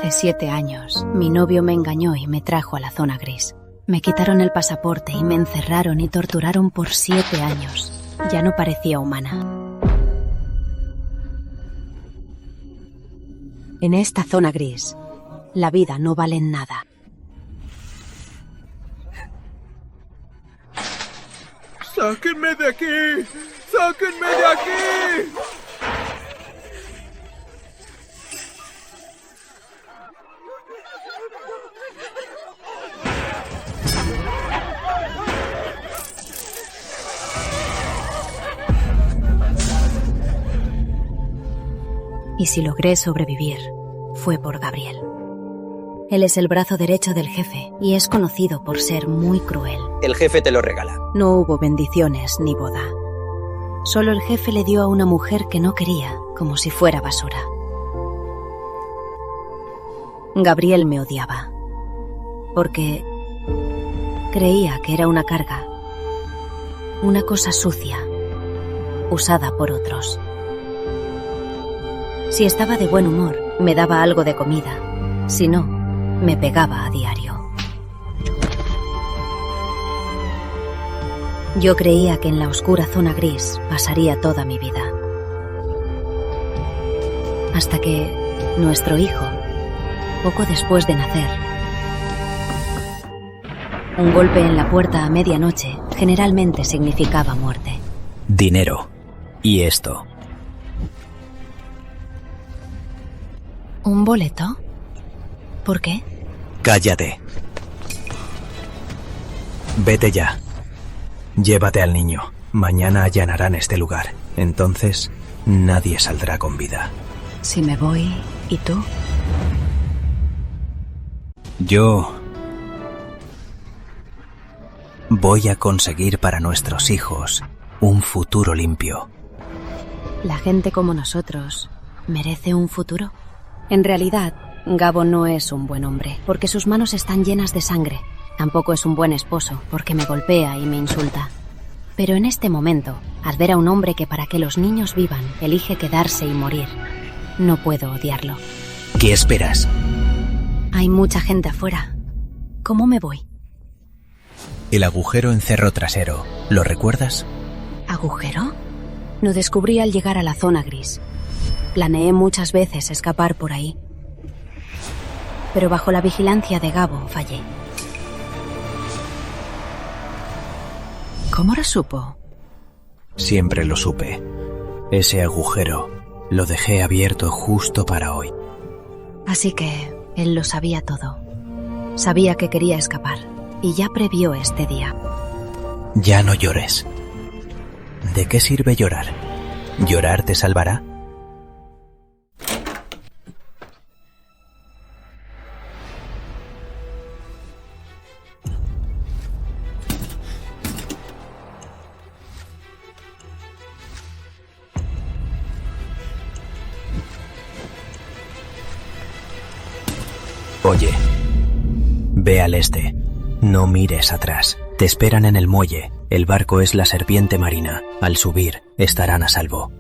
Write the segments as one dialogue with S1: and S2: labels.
S1: Hace 7 años, mi novio me engañó y me trajo a la zona gris. Me quitaron el pasaporte y me encerraron y torturaron por 7 años. Ya no parecía humana. En esta zona gris, la vida no vale nada.
S2: ¡Sáquenme de aquí! ¡Sáquenme de aquí!
S1: Y si logré sobrevivir, fue por Gabriel. Él es el brazo derecho del jefe y es conocido por ser muy cruel.
S3: El jefe te lo regala.
S1: No hubo bendiciones ni boda. Solo el jefe le dio a una mujer que no quería, como si fuera basura. Gabriel me odiaba, porque creía que era una carga, una cosa sucia, usada por otros. Si estaba de buen humor, me daba algo de comida. Si no, me pegaba a diario. Yo creía que en la oscura zona gris pasaría toda mi vida. Hasta que nuestro hijo, poco después de nacer, un golpe en la puerta a medianoche generalmente significaba muerte.
S3: Dinero. Y esto.
S1: ¿Un boleto? ¿Por qué?
S3: Cállate. Vete ya. Llévate al niño. Mañana allanarán este lugar. Entonces, nadie saldrá con vida.
S1: Si me voy, ¿y tú?
S3: Yo voy a conseguir para nuestros hijos un futuro limpio.
S1: La gente como nosotros merece un futuro. En realidad, Gabo no es un buen hombre, porque sus manos están llenas de sangre. Tampoco es un buen esposo, porque me golpea y me insulta. Pero en este momento, al ver a un hombre que para que los niños vivan, elige quedarse y morir, no puedo odiarlo.
S3: ¿Qué esperas?
S1: Hay mucha gente afuera. ¿Cómo me voy?
S3: El agujero en cerro trasero. ¿Lo recuerdas?
S1: ¿Agujero? Lo descubrí al llegar a la zona gris. Planeé muchas veces escapar por ahí. Pero bajo la vigilancia de Gabo fallé. ¿Cómo lo supo?
S3: Siempre lo supe. Ese agujero lo dejé abierto justo para hoy.
S1: Así que él lo sabía todo. Sabía que quería escapar y ya previó este día.
S3: Ya no llores. ¿De qué sirve llorar? ¿Llorar te salvará? Oye, ve al este. No mires atrás. Te esperan en el muelle. El barco es la serpiente marina. Al subir, estarán a salvo.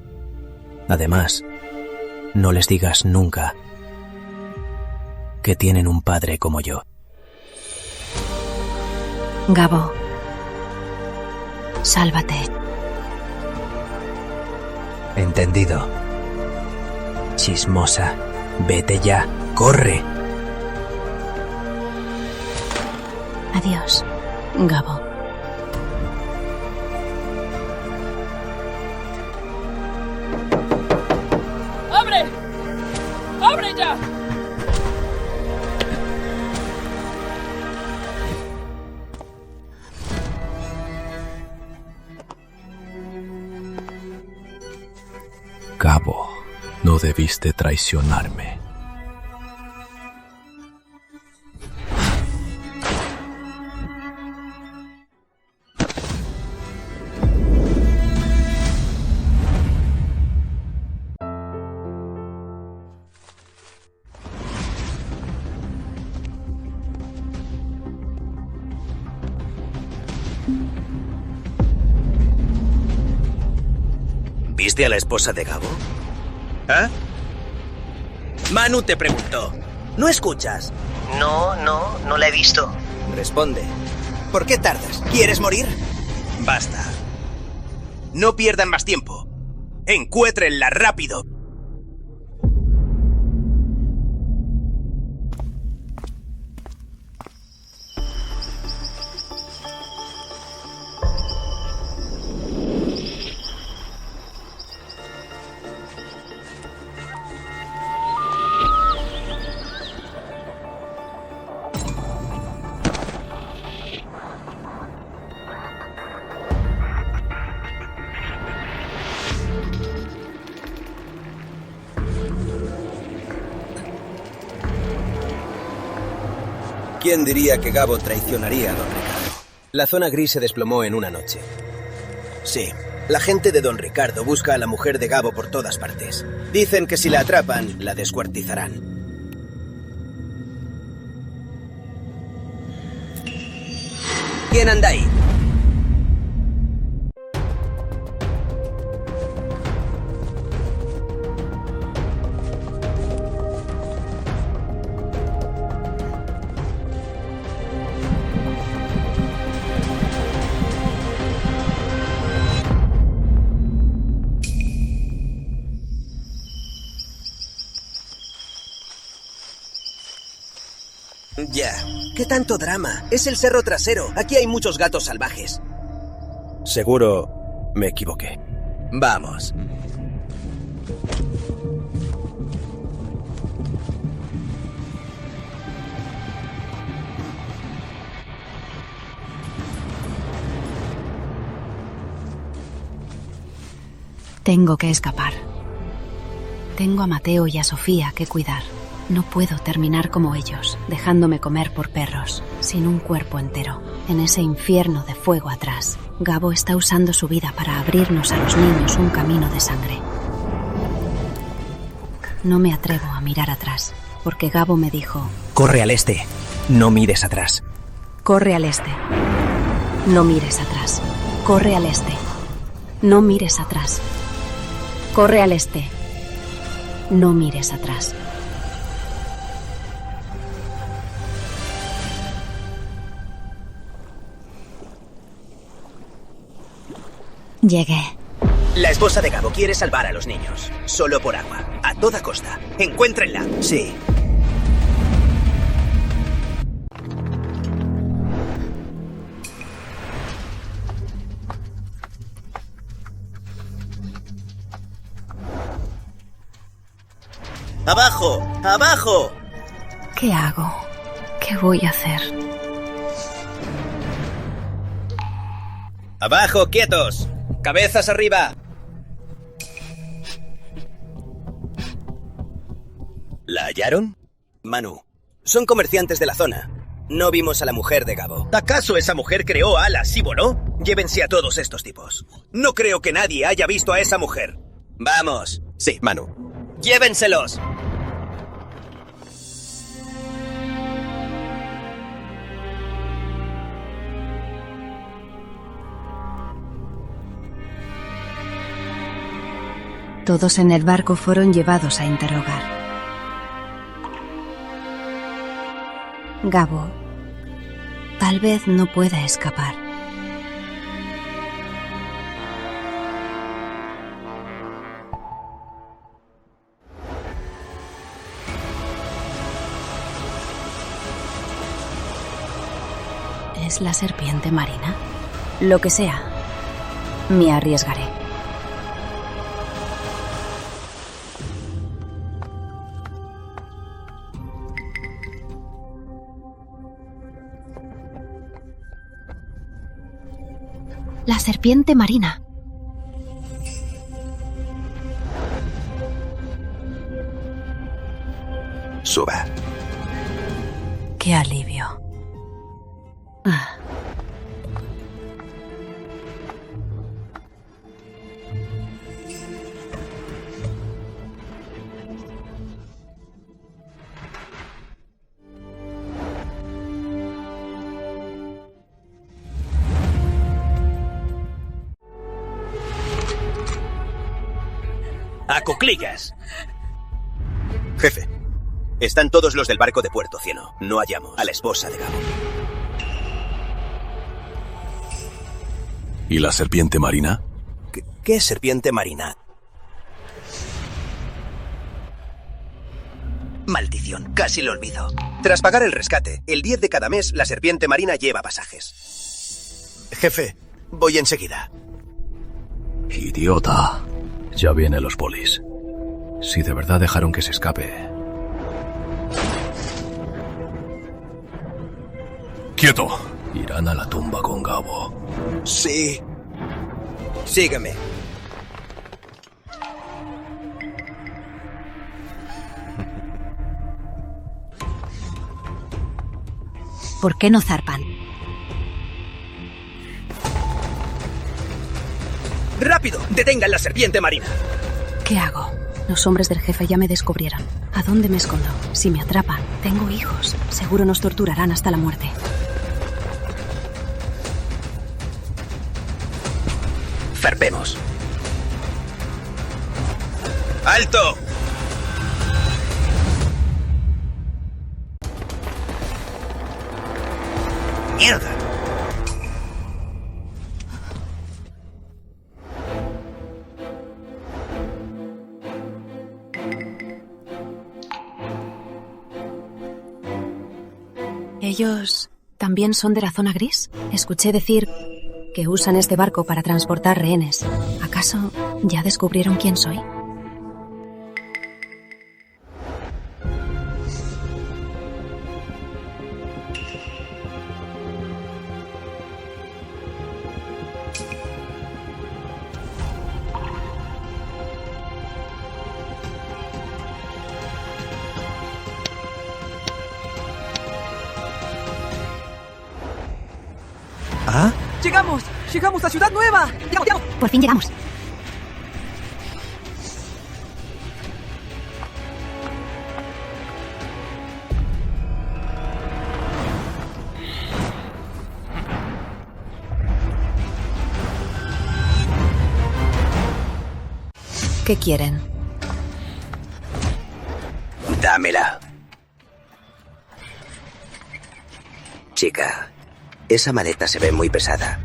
S3: Además, no les digas nunca que tienen un padre como yo.
S1: Gabo, sálvate.
S3: Entendido. Chismosa, vete ya. ¡Corre!
S1: Adiós, Gabo.
S4: ¡Abre! ¡Abre ya!
S2: Gabo, no debiste traicionarme.
S3: ¿Viste a la esposa de Gabo? ¿Ah? Manu te preguntó.
S5: ¿No escuchas?
S3: No la he visto.
S5: Responde. ¿Por qué tardas? ¿Quieres morir?
S6: Basta. No pierdan más tiempo. Encuétrenla rápido.
S5: ¿Quién diría que Gabo traicionaría a Don Ricardo? La zona gris se desplomó en una noche. Sí, la gente de Don Ricardo busca a la mujer de Gabo por todas partes. Dicen que si la atrapan, la descuartizarán. ¿Quién anda ahí? Ya. ¿Qué tanto drama? Es el cerro trasero. Aquí hay muchos gatos salvajes.
S3: Seguro me equivoqué.
S5: Vamos.
S1: Tengo que escapar. Tengo a Mateo y a Sofía que cuidar. No puedo terminar como ellos, dejándome comer por perros, sin un cuerpo entero, en ese infierno de fuego atrás. Gabo está usando su vida para abrirnos a los niños un camino de sangre. No me atrevo a mirar atrás, porque Gabo me dijo:
S3: Corre al este, no mires atrás.
S1: corre al este. No mires atrás. Corre al este. No mires atrás. Corre al este. No mires atrás. Llegué.
S6: La esposa de Gabo quiere salvar a los niños. Solo por agua. A toda costa. Encuéntrenla.
S5: Sí. ¡Abajo! ¡Abajo!
S1: ¿Qué hago? ¿Qué voy a hacer?
S5: ¡Abajo, quietos! ¡Cabezas arriba! ¿La hallaron? Manu, son comerciantes de la zona. No vimos a la mujer de Gabo.
S6: ¿Acaso esa mujer creó alas, sí voló? Llévense a todos estos tipos. No creo que nadie haya visto a esa mujer.
S5: ¡Vamos!
S6: Sí, Manu.
S5: ¡Llévenselos!
S1: Todos en el barco fueron llevados a interrogar. Gabo, tal vez no pueda escapar. ¿Es la serpiente marina? Lo que sea, me arriesgaré. La serpiente marina.
S6: Suba.
S1: Qué alivio. Ah.
S6: ¡A cuclillas!
S5: Jefe, Están todos los del barco de Puerto Cieno. No hallamos a la esposa de Gabo.
S2: ¿Y la serpiente marina?
S5: ¿Qué serpiente marina? Maldición, casi lo olvido. Tras pagar el rescate, el 10 de cada mes, la serpiente marina lleva pasajes. Jefe, voy enseguida.
S2: Idiota. Ya vienen los polis. Si de verdad dejaron que se escape... ¡Quieto! Irán a la tumba con Gabo.
S5: Sí. Sígueme.
S1: ¿Por qué no zarpan?
S6: ¡Rápido! ¡Detengan la serpiente marina!
S1: ¿Qué hago? Los hombres del jefe ya me descubrieron. ¿A dónde me escondo? Si me atrapan, tengo hijos. Seguro nos torturarán hasta la muerte.
S6: Zarpemos. ¡Alto! ¡Mierda!
S1: ¿Ellos también son de la zona gris? Escuché decir que usan este barco para transportar rehenes. ¿Acaso ya descubrieron quién soy?
S5: ¿Ah?
S7: ¡Llegamos! ¡Llegamos a Ciudad Nueva! ¡Llegamos!
S1: Por fin llegamos. ¿Qué quieren?
S5: Dámela. Chica, esa maleta se ve muy pesada.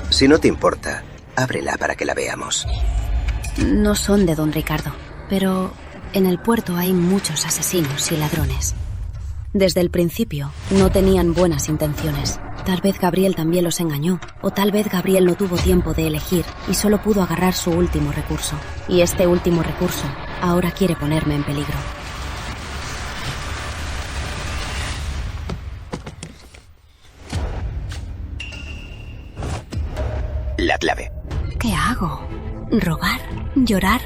S5: Si no te importa, ábrela para que la veamos.
S1: No son de Don Ricardo, pero en el puerto hay muchos asesinos y ladrones. Desde el principio no tenían buenas intenciones. Tal vez Gabriel también los engañó, o tal vez Gabriel no tuvo tiempo de elegir y solo pudo agarrar su último recurso. Y este último recurso ahora quiere ponerme en peligro.
S5: La clave.
S1: ¿Qué hago? ¿Robar? ¿Llorar?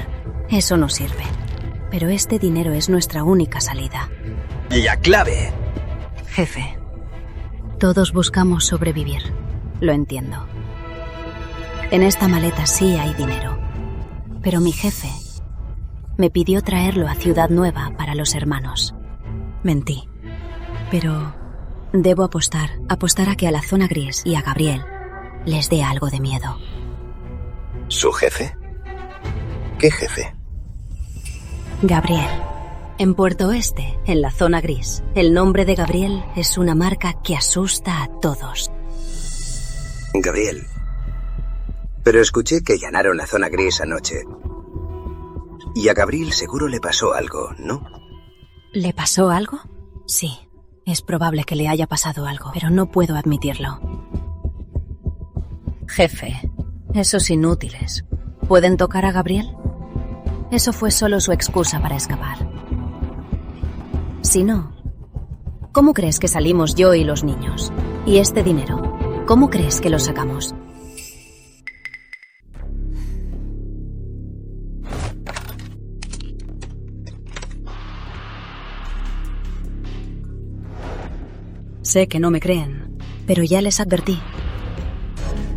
S1: Eso no sirve. Pero este dinero es nuestra única salida.
S5: La clave.
S1: Jefe, todos buscamos sobrevivir. Lo entiendo. En esta maleta sí hay dinero. Pero mi jefe me pidió traerlo a Ciudad Nueva para los hermanos. Mentí. Pero debo apostar a que a la zona gris y a Gabriel les dé algo de miedo.
S5: ¿Su jefe? ¿Qué jefe?
S1: Gabriel. En Puerto Oeste, en la zona gris, el nombre de Gabriel es una marca que asusta a todos.
S5: Gabriel. Pero escuché que allanaron la zona gris anoche. Y a Gabriel seguro le pasó algo, ¿no?
S1: ¿Le pasó algo? Sí, es probable que le haya pasado algo, pero no puedo admitirlo. Jefe, esos inútiles, ¿pueden tocar a Gabriel? Eso fue solo su excusa para escapar. Si no, ¿cómo crees que salimos yo y los niños? ¿Y este dinero? ¿Cómo crees que lo sacamos? Sé que no me creen, pero ya les advertí.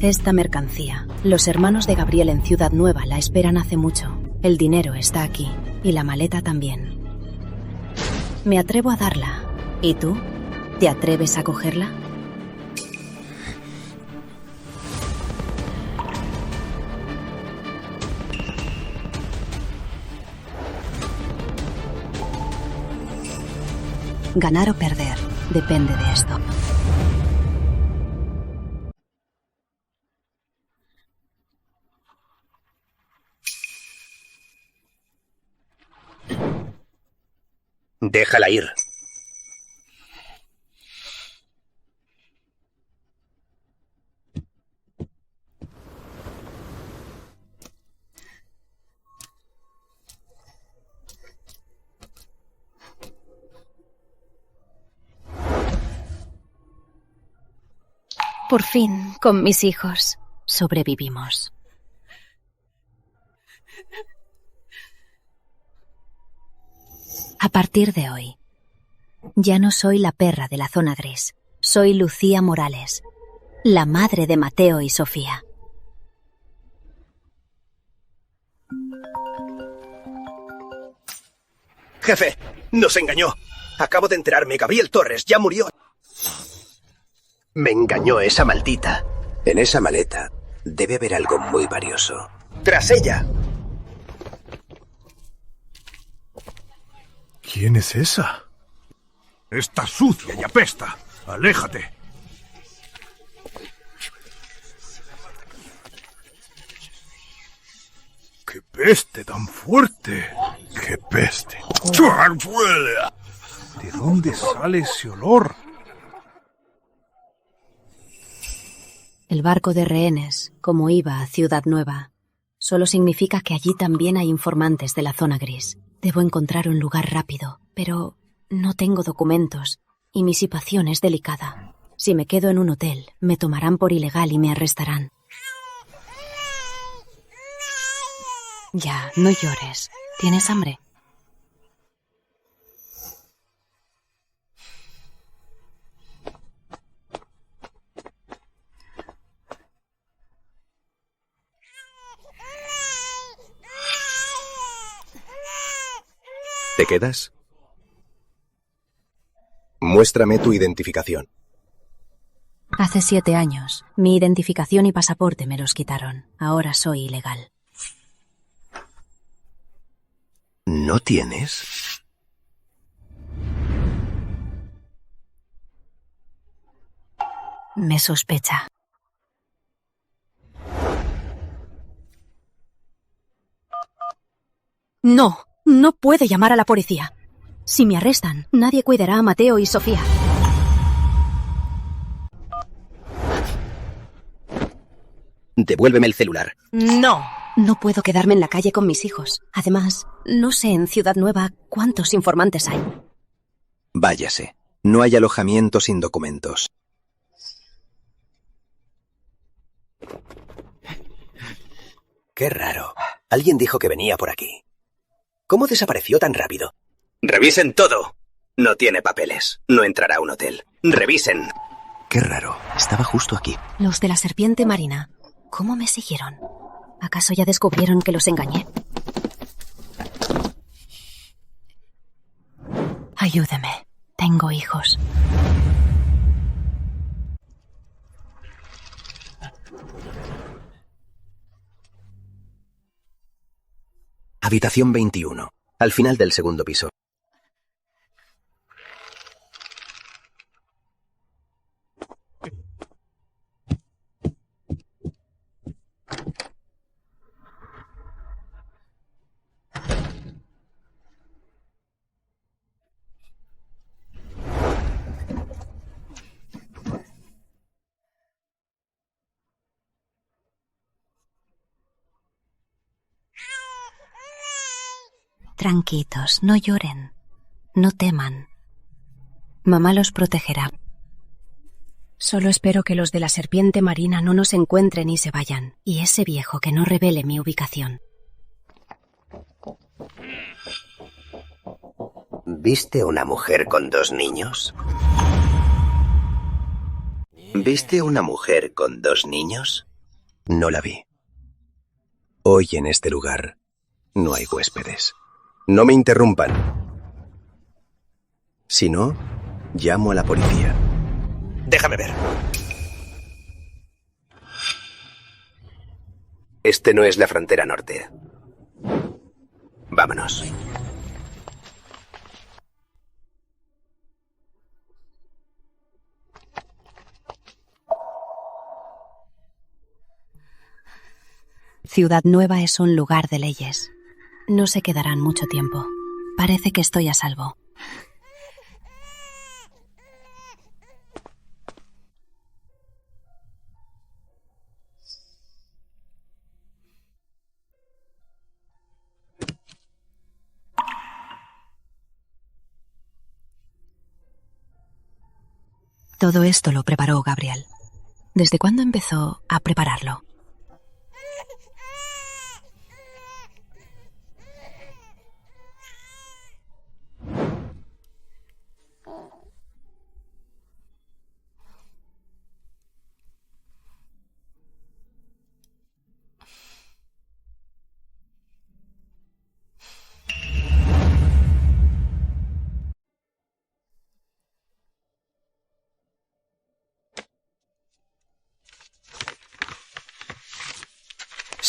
S1: Esta mercancía, los hermanos de Gabriel en Ciudad Nueva la esperan hace mucho. El dinero está aquí, y la maleta también. Me atrevo a darla. ¿Y tú? ¿Te atreves a cogerla? Ganar o perder depende de esto.
S6: Déjala ir.
S1: Por fin, con mis hijos, sobrevivimos. A partir de hoy, ya no soy la perra de la zona gris. Soy Lucía Morales, la madre de Mateo y Sofía.
S6: Jefe, nos engañó. Acabo de enterarme, Gabriel Torres ya murió.
S5: Me engañó esa maldita. En esa maleta debe haber algo muy valioso.
S6: Tras ella.
S2: ¿Quién es esa?
S8: Está sucia y apesta. Aléjate. ¡Qué peste tan fuerte! ¡Qué peste! ¿De dónde sale ese olor?
S1: El barco de rehenes, como iba a Ciudad Nueva, solo significa que allí también hay informantes de la zona gris. Debo encontrar un lugar rápido, pero no tengo documentos y mi situación es delicada. Si me quedo en un hotel, me tomarán por ilegal y me arrestarán. Ya, no llores. ¿Tienes hambre?
S5: ¿Te quedas? Muéstrame tu identificación.
S1: Hace 7 años, mi identificación y pasaporte me los quitaron. Ahora soy ilegal.
S5: ¿No tienes?
S1: Me sospecha. No, no puede llamar a la policía. Si me arrestan, nadie cuidará a Mateo y Sofía.
S5: Devuélveme el celular.
S1: No. No puedo quedarme en la calle con mis hijos. Además, no sé en Ciudad Nueva cuántos informantes hay.
S5: Váyase. No hay alojamiento sin documentos. Qué raro. Alguien dijo que venía por aquí. ¿Cómo desapareció tan rápido?
S6: Revisen todo. No tiene papeles. No entrará a un hotel. Revisen.
S5: Qué raro. Estaba justo aquí.
S1: Los de la serpiente marina. ¿Cómo me siguieron? ¿Acaso ya descubrieron que los engañé? Ayúdeme. Tengo hijos.
S5: Habitación 21. Al final del segundo piso.
S1: Tranquilos, no lloren. No teman. Mamá los protegerá. Solo espero que los de la serpiente marina no nos encuentren y se vayan. Y ese viejo que no revele mi ubicación.
S5: ¿Viste una mujer con 2 niños? ¿Viste una mujer con 2 niños? No la vi. Hoy en este lugar no hay huéspedes. No me interrumpan. Si no, llamo a la policía.
S6: Déjame ver.
S5: Este no es la frontera norte. Vámonos.
S1: Ciudad Nueva es un lugar de leyes. No se quedarán mucho tiempo. Parece que estoy a salvo. Todo esto lo preparó Gabriel. ¿Desde cuándo empezó a prepararlo?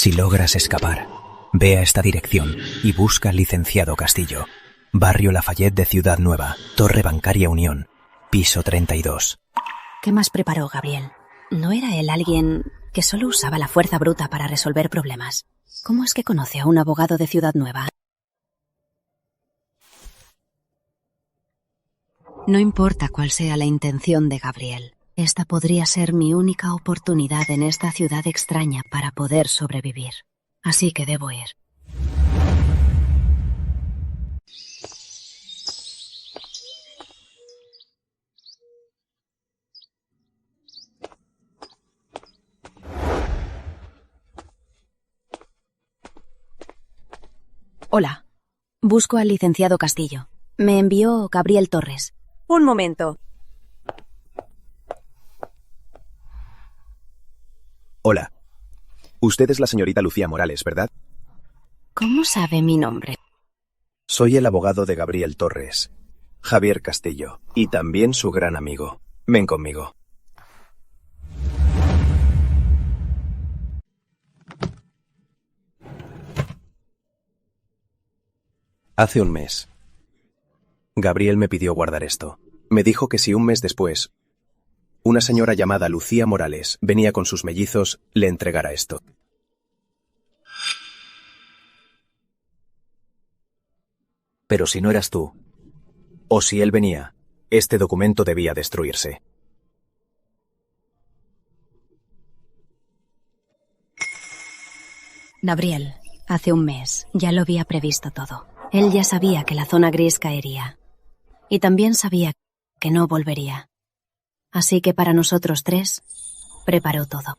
S3: Si logras escapar, ve a esta dirección y busca al licenciado Castillo. Barrio Lafayette de Ciudad Nueva, Torre Bancaria Unión, piso 32.
S1: ¿Qué más preparó Gabriel? ¿No era él alguien que solo usaba la fuerza bruta para resolver problemas? ¿Cómo es que conoce a un abogado de Ciudad Nueva? No importa cuál sea la intención de Gabriel. Esta podría ser mi única oportunidad en esta ciudad extraña para poder sobrevivir. Así que debo ir. Hola. Busco al licenciado Castillo. Me envió Gabriel Torres.
S7: Un momento.
S9: Hola. Usted es la señorita Lucía Morales, ¿verdad?
S1: ¿Cómo sabe mi nombre?
S9: Soy el abogado de Gabriel Torres, Javier Castillo, y también su gran amigo. Ven conmigo. Hace un mes, Gabriel me pidió guardar esto. Me dijo que si un mes después una señora llamada Lucía Morales venía con sus mellizos, le entregara esto. Pero si no eras tú, o si él venía, este documento debía destruirse.
S1: Gabriel, hace un mes, ya lo había previsto todo. Él ya sabía que la zona gris caería. Y también sabía que no volvería. Así que para nosotros tres, preparó todo.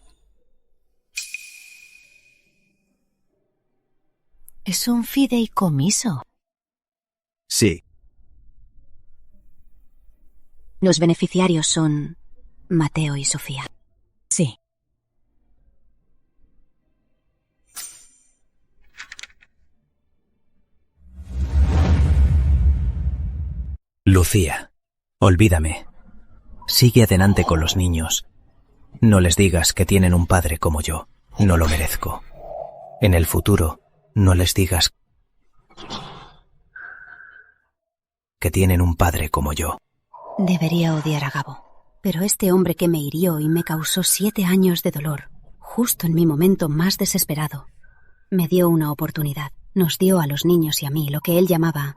S1: Es un fideicomiso.
S9: Sí.
S1: Los beneficiarios son Mateo y Sofía. Sí.
S3: Lucía, olvídame. Sigue adelante con los niños. No les digas que tienen un padre como yo. No lo merezco. En el futuro, no les digas que tienen un padre como yo.
S1: Debería odiar a Gabo. Pero este hombre que me hirió y me causó 7 años de dolor, justo en mi momento más desesperado, me dio una oportunidad. Nos dio a los niños y a mí lo que él llamaba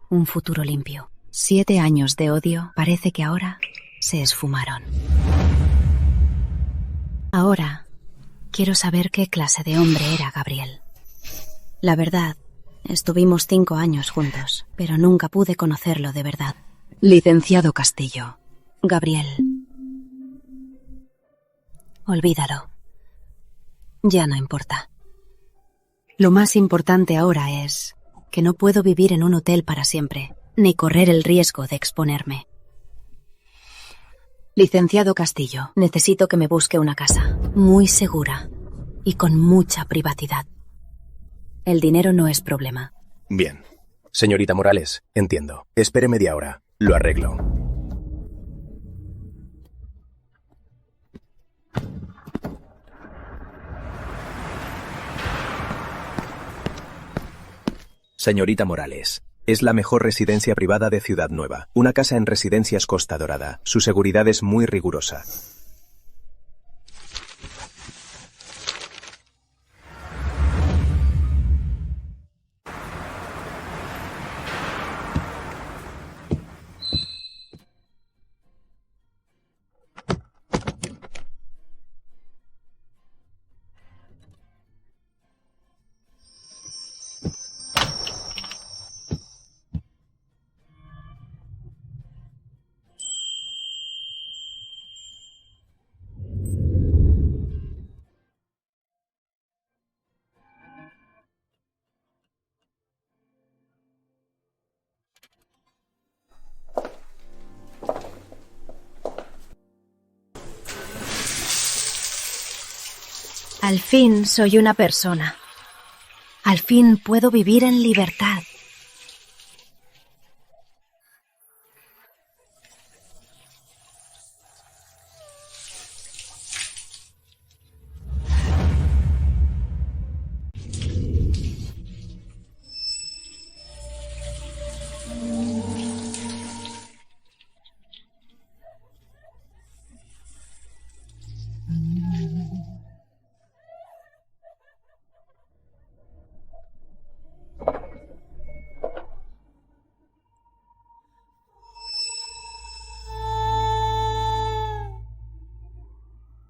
S1: un futuro limpio. 7 años de odio parece que ahora se esfumaron. Ahora quiero saber qué clase de hombre era Gabriel. La verdad, estuvimos 5 años juntos, pero nunca pude conocerlo de verdad. Licenciado Castillo. Gabriel. Olvídalo. Ya no importa. Lo más importante ahora es que no puedo vivir en un hotel para siempre, ni correr el riesgo de exponerme. Licenciado Castillo, necesito que me busque una casa muy segura y con mucha privacidad. El dinero no es problema.
S9: Bien. Señorita Morales, entiendo. Espere media hora. Lo arreglo. Señorita Morales, es la mejor residencia privada de Ciudad Nueva. Una casa en Residencias Costa Dorada. Su seguridad es muy rigurosa.
S1: Al fin soy una persona. Al fin puedo vivir en libertad.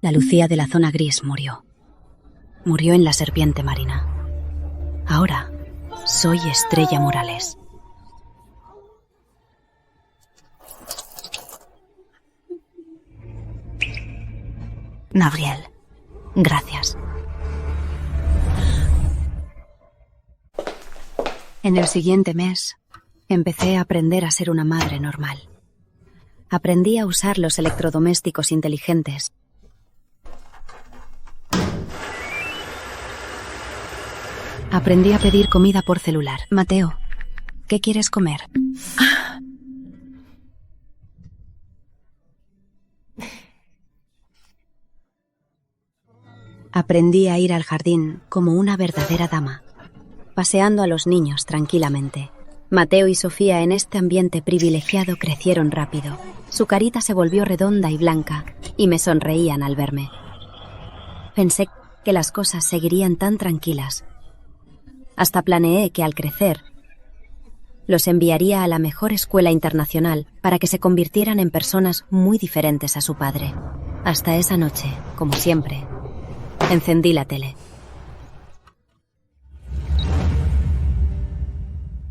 S1: La Lucía de la zona gris murió. Murió en la serpiente marina. Ahora soy Estrella Morales. Gabriel, gracias. En el siguiente mes, empecé a aprender a ser una madre normal. Aprendí a usar los electrodomésticos inteligentes. Aprendí a pedir comida por celular. Mateo, ¿qué quieres comer? Aprendí a ir al jardín como una verdadera dama, paseando a los niños tranquilamente. Mateo y Sofía en este ambiente privilegiado crecieron rápido. Su carita se volvió redonda y blanca, y me sonreían al verme. Pensé que las cosas seguirían tan tranquilas. Hasta planeé que al crecer, los enviaría a la mejor escuela internacional para que se convirtieran en personas muy diferentes a su padre. Hasta esa noche, como siempre, encendí la tele.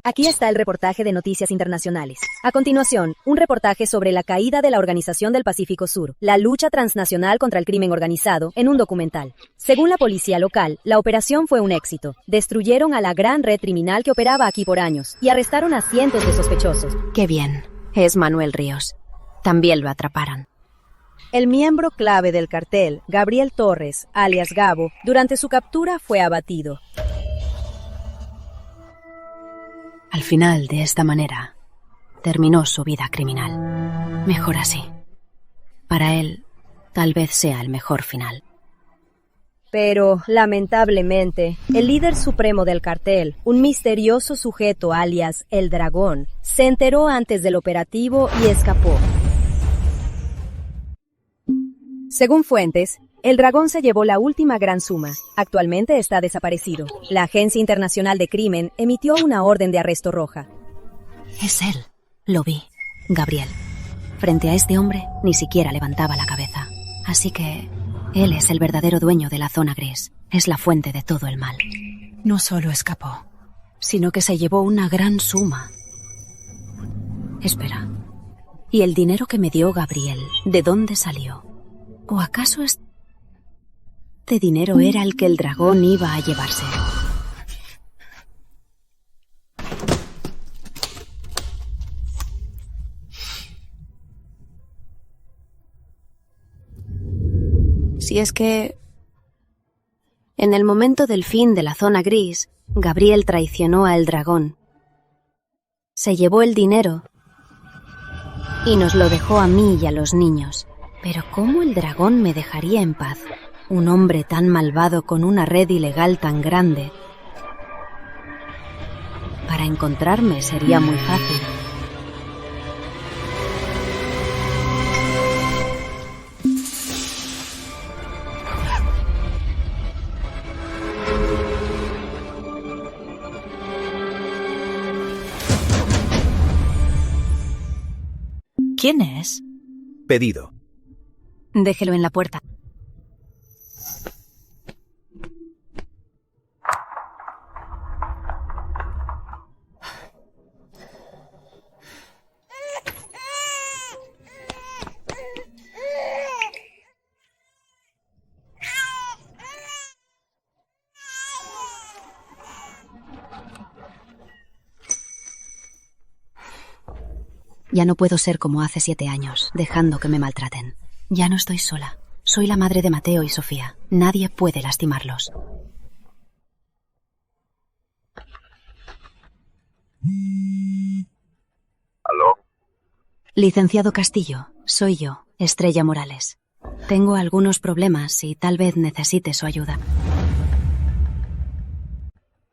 S10: Aquí está el reportaje de Noticias Internacionales. A continuación, un reportaje sobre la caída de la Organización del Pacífico Sur, la lucha transnacional contra el crimen organizado, en un documental. Según la policía local, la operación fue un éxito. Destruyeron a la gran red criminal que operaba aquí por años y arrestaron a cientos de sospechosos.
S1: ¡Qué bien! Es Manuel Ríos. También lo atraparon.
S10: El miembro clave del cartel, Gabriel Torres, alias Gabo, durante su captura fue abatido.
S1: Al final, de esta manera, terminó su vida criminal. Mejor así. Para él, tal vez sea el mejor final.
S10: Pero, lamentablemente, el líder supremo del cartel, un misterioso sujeto alias El Dragón, se enteró antes del operativo y escapó. Según fuentes, El Dragón se llevó la última gran suma. Actualmente está desaparecido. La Agencia Internacional de Crimen emitió una orden de arresto roja.
S1: Es él. Lo vi. Gabriel. Frente a este hombre, ni siquiera levantaba la cabeza. Así que él es el verdadero dueño de la zona gris. Es la fuente de todo el mal. No solo escapó, sino que se llevó una gran suma. Espera. ¿Y el dinero que me dio Gabriel, de dónde salió? ¿O acaso este dinero era el que el dragón iba a llevarse? Si es que, en el momento del fin de la zona gris, Gabriel traicionó al dragón. Se llevó el dinero y nos lo dejó a mí y a los niños. Pero ¿cómo el dragón me dejaría en paz? Un hombre tan malvado con una red ilegal tan grande. Para encontrarme sería muy fácil.
S11: ¿Quién es?
S9: Pedido.
S1: Déjelo en la puerta. Ya no puedo ser como hace 7 años, dejando que me maltraten. Ya no estoy sola. Soy la madre de Mateo y Sofía. Nadie puede lastimarlos.
S8: ¿Aló?
S1: Licenciado Castillo, soy yo, Estrella Morales. Tengo algunos problemas y tal vez necesite su ayuda.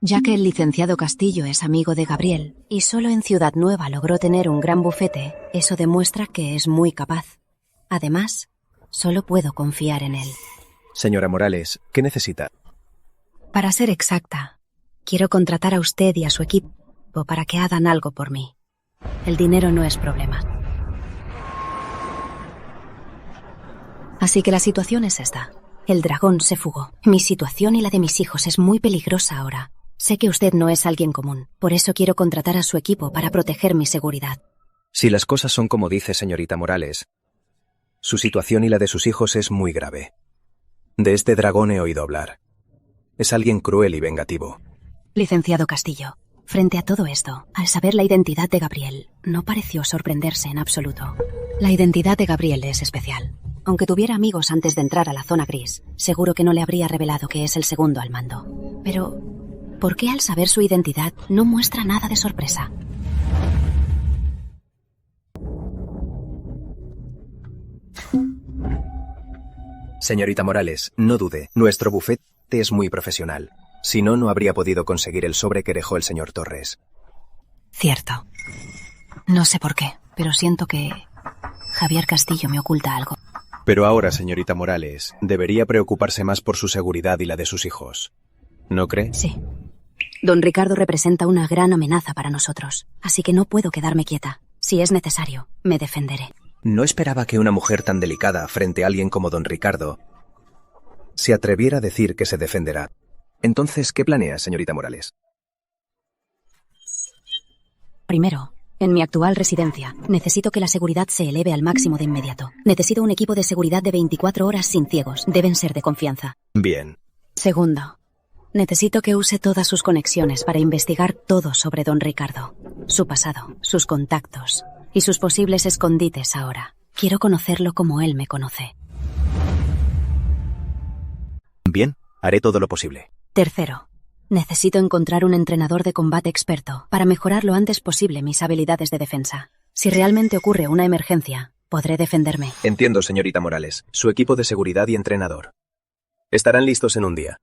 S1: Ya que el licenciado Castillo es amigo de Gabriel y solo en Ciudad Nueva logró tener un gran bufete, eso demuestra que es muy capaz. Además, solo puedo confiar en él.
S9: Señora Morales, ¿qué necesita?
S1: Para ser exacta, quiero contratar a usted y a su equipo para que hagan algo por mí. El dinero no es problema. Así que la situación es esta. El dragón se fugó. Mi situación y la de mis hijos es muy peligrosa ahora. Sé que usted no es alguien común, por eso quiero contratar a su equipo para proteger mi seguridad.
S9: Si las cosas son como dice señorita Morales, su situación y la de sus hijos es muy grave. De este dragón he oído hablar. Es alguien cruel y vengativo.
S1: Licenciado Castillo, frente a todo esto, al saber la identidad de Gabriel, no pareció sorprenderse en absoluto. La identidad de Gabriel es especial. Aunque tuviera amigos antes de entrar a la zona gris, seguro que no le habría revelado que es el segundo al mando. Pero, ¿por qué al saber su identidad no muestra nada de sorpresa?
S9: Señorita Morales, no dude, nuestro bufete es muy profesional. Si no, no habría podido conseguir el sobre que dejó el señor Torres.
S1: Cierto. No sé por qué, pero siento que Javier Castillo me oculta algo.
S9: Pero ahora, señorita Morales, debería preocuparse más por su seguridad y la de sus hijos. ¿No cree?
S1: Sí. Don Ricardo representa una gran amenaza para nosotros, así que no puedo quedarme quieta. Si es necesario, me defenderé.
S9: No esperaba que una mujer tan delicada frente a alguien como don Ricardo se atreviera a decir que se defenderá. Entonces, ¿qué planea, señorita Morales?
S1: Primero, en mi actual residencia, necesito que la seguridad se eleve al máximo de inmediato. Necesito un equipo de seguridad de 24 horas sin ciegos. Deben ser de confianza.
S9: Bien.
S1: Segundo, necesito que use todas sus conexiones para investigar todo sobre don Ricardo. Su pasado, sus contactos y sus posibles escondites ahora. Quiero conocerlo como él me conoce.
S9: Bien, haré todo lo posible.
S1: Tercero, necesito encontrar un entrenador de combate experto para mejorar lo antes posible mis habilidades de defensa. Si realmente ocurre una emergencia, podré defenderme.
S9: Entiendo, señorita Morales. Su equipo de seguridad y entrenador estarán listos en un día.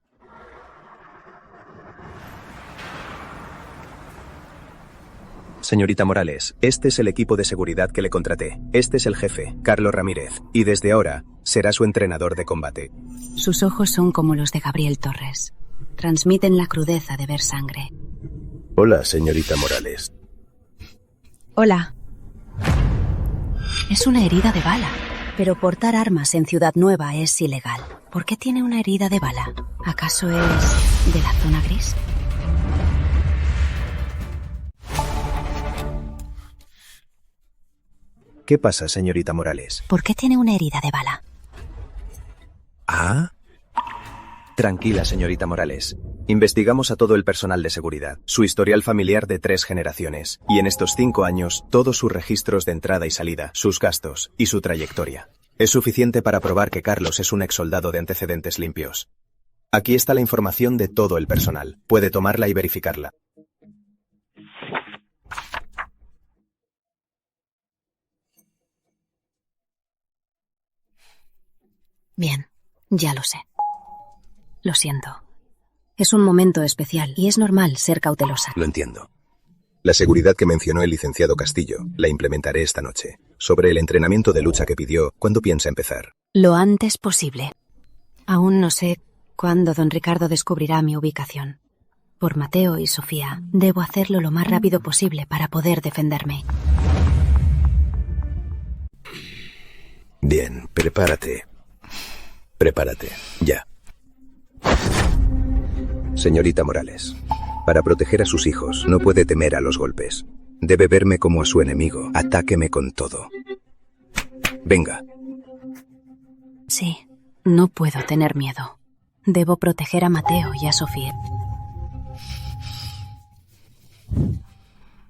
S9: Señorita Morales, este es el equipo de seguridad que le contraté. Este es el jefe, Carlos Ramírez, y desde ahora será su entrenador de combate.
S1: Sus ojos son como los de Gabriel Torres. Transmiten la crudeza de ver sangre.
S8: Hola, señorita Morales.
S1: Hola. Es una herida de bala. Pero portar armas en Ciudad Nueva es ilegal. ¿Por qué tiene una herida de bala? ¿Acaso es de la zona gris?
S9: ¿Qué pasa, señorita Morales?
S1: ¿Por qué tiene una herida de bala?
S9: ¿Ah? Tranquila, señorita Morales. Investigamos a todo el personal de seguridad, su historial familiar de 3 generaciones, y en estos 5 años, todos sus registros de entrada y salida, sus gastos y su trayectoria. Es suficiente para probar que Carlos es un exsoldado de antecedentes limpios. Aquí está la información de todo el personal. Puede tomarla y verificarla.
S1: Bien, ya lo sé. Lo siento. Es un momento especial y es normal ser cautelosa.
S9: Lo entiendo. La seguridad que mencionó el licenciado Castillo la implementaré esta noche. Sobre el entrenamiento de lucha que pidió, ¿cuándo piensa empezar?
S1: Lo antes posible. Aún no sé cuándo don Ricardo descubrirá mi ubicación. Por Mateo y Sofía, debo hacerlo lo más rápido posible para poder defenderme.
S9: Bien, prepárate. Prepárate, ya. Señorita Morales, para proteger a sus hijos no puede temer a los golpes. Debe verme como a su enemigo. Atáqueme con todo. Venga.
S1: Sí, no puedo tener miedo. Debo proteger a Mateo y a Sofía.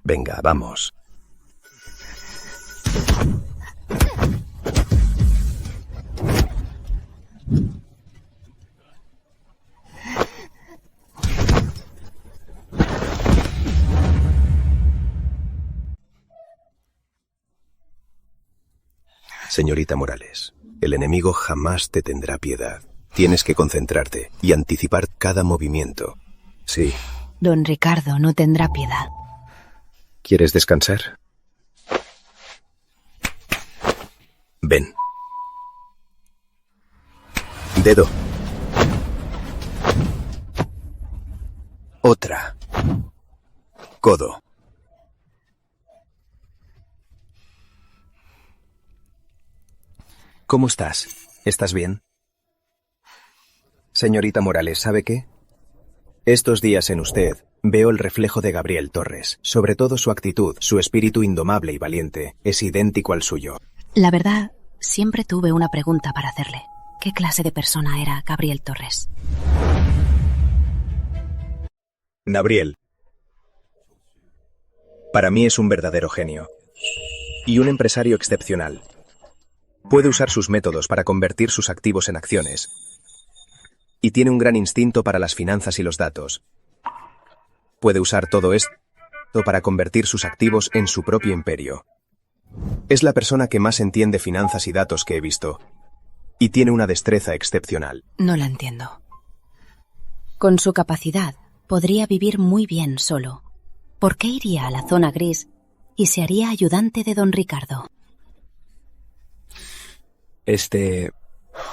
S9: Venga, vamos. Señorita Morales, el enemigo jamás te tendrá piedad. Tienes que concentrarte y anticipar cada movimiento. Sí.
S1: Don Ricardo no tendrá piedad.
S9: ¿Quieres descansar? Ven. Dedo. Otra. Codo. ¿Cómo estás? ¿Estás bien? Señorita Morales, ¿sabe qué? Estos días en usted veo el reflejo de Gabriel Torres. Sobre todo su actitud, su espíritu indomable y valiente, es idéntico al suyo.
S1: La verdad, siempre tuve una pregunta para hacerle. ¿Qué clase de persona era Gabriel Torres?
S9: Gabriel. Para mí es un verdadero genio. Y un empresario excepcional. Puede usar sus métodos para convertir sus activos en acciones. Y tiene un gran instinto para las finanzas y los datos. Puede usar todo esto para convertir sus activos en su propio imperio. Es la persona que más entiende finanzas y datos que he visto. Y tiene una destreza excepcional.
S1: No la entiendo. Con su capacidad, podría vivir muy bien solo. ¿Por qué iría a la zona gris y se haría ayudante de don Ricardo?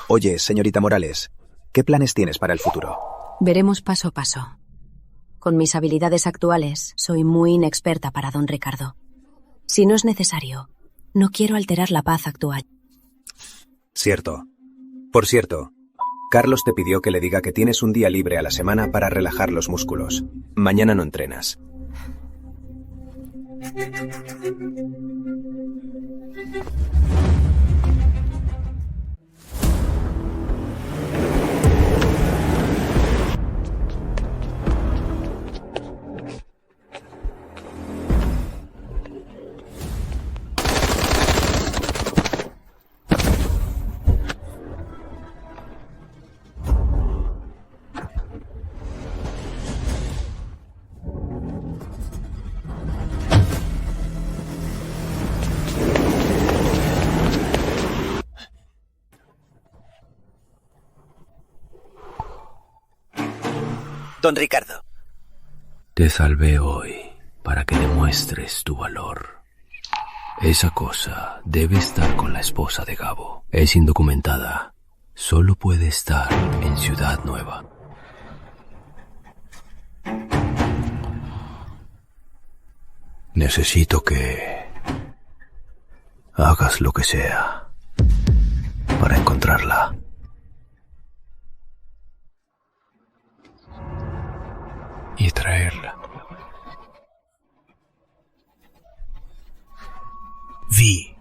S9: Oye, señorita Morales, ¿qué planes tienes para el futuro?
S1: Veremos paso a paso. Con mis habilidades actuales, soy muy inexperta para don Ricardo. Si no es necesario, no quiero alterar la paz actual.
S9: Cierto. Por cierto, Carlos te pidió que le diga que tienes un día libre a la semana para relajar los músculos. Mañana no entrenas.
S5: Don Ricardo.
S2: Te salvé hoy para que demuestres tu valor. Esa cosa debe estar con la esposa de Gabo. Es indocumentada. Solo puede estar en Ciudad Nueva. Necesito que hagas lo que sea para encontrarla. Y traerla. Vi.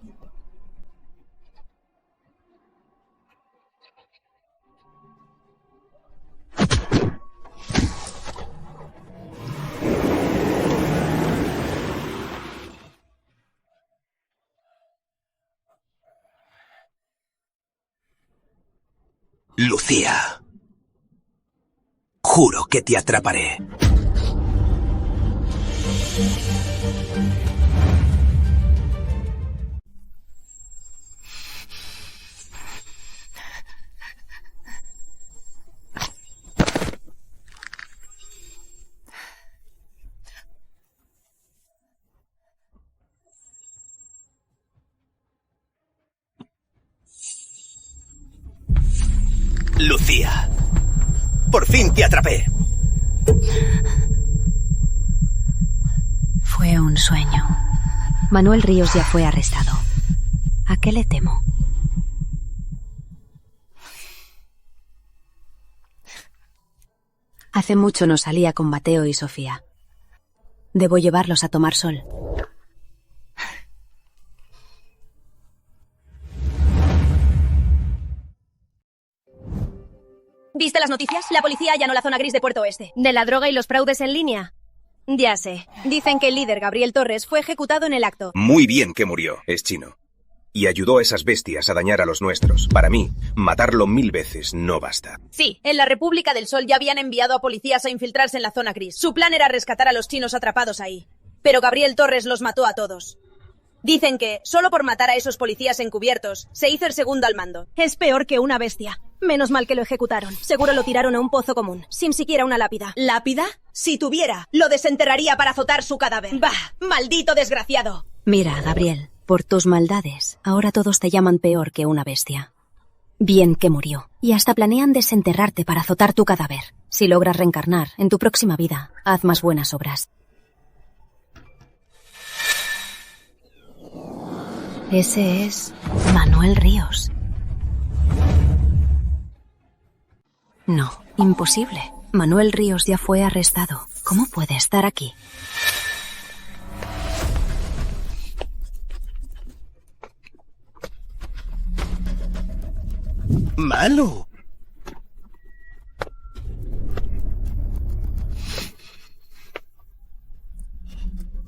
S5: Lucía. Juro que te atraparé. Lucía. Por fin te atrapé.
S1: Fue un sueño. Manuel Ríos ya fue arrestado. ¿A qué le temo? Hace mucho no salía con Mateo y Sofía. Debo llevarlos a tomar sol.
S10: ¿Viste las noticias? La policía allanó la zona gris de Puerto Oeste.
S12: ¿De la droga y los fraudes en línea? Ya sé. Dicen que el líder Gabriel Torres fue ejecutado en el acto.
S9: Muy bien que murió. Es chino. y ayudó a esas bestias a dañar a los nuestros. Para mí, matarlo 1000 veces no basta.
S12: Sí, en la República del Sol ya habían enviado a policías a infiltrarse en la zona gris. Su plan era rescatar a los chinos atrapados ahí. Pero Gabriel Torres los mató a todos. Dicen que, solo por matar a esos policías encubiertos, se hizo el segundo al mando.
S10: Es peor que una bestia. Menos mal que lo ejecutaron. Seguro lo tiraron a un pozo común, sin siquiera una lápida.
S12: ¿Lápida? Si tuviera, lo desenterraría para azotar su cadáver. ¡Bah! ¡Maldito desgraciado!
S1: Mira, Gabriel, por tus maldades, ahora todos te llaman peor que una bestia. Bien que murió. Y hasta planean desenterrarte para azotar tu cadáver. Si logras reencarnar, en tu próxima vida, haz más buenas obras. Ese es Manuel Ríos. No, imposible. Manuel Ríos ya fue arrestado. ¿Cómo puede estar aquí?
S6: ¡Manu!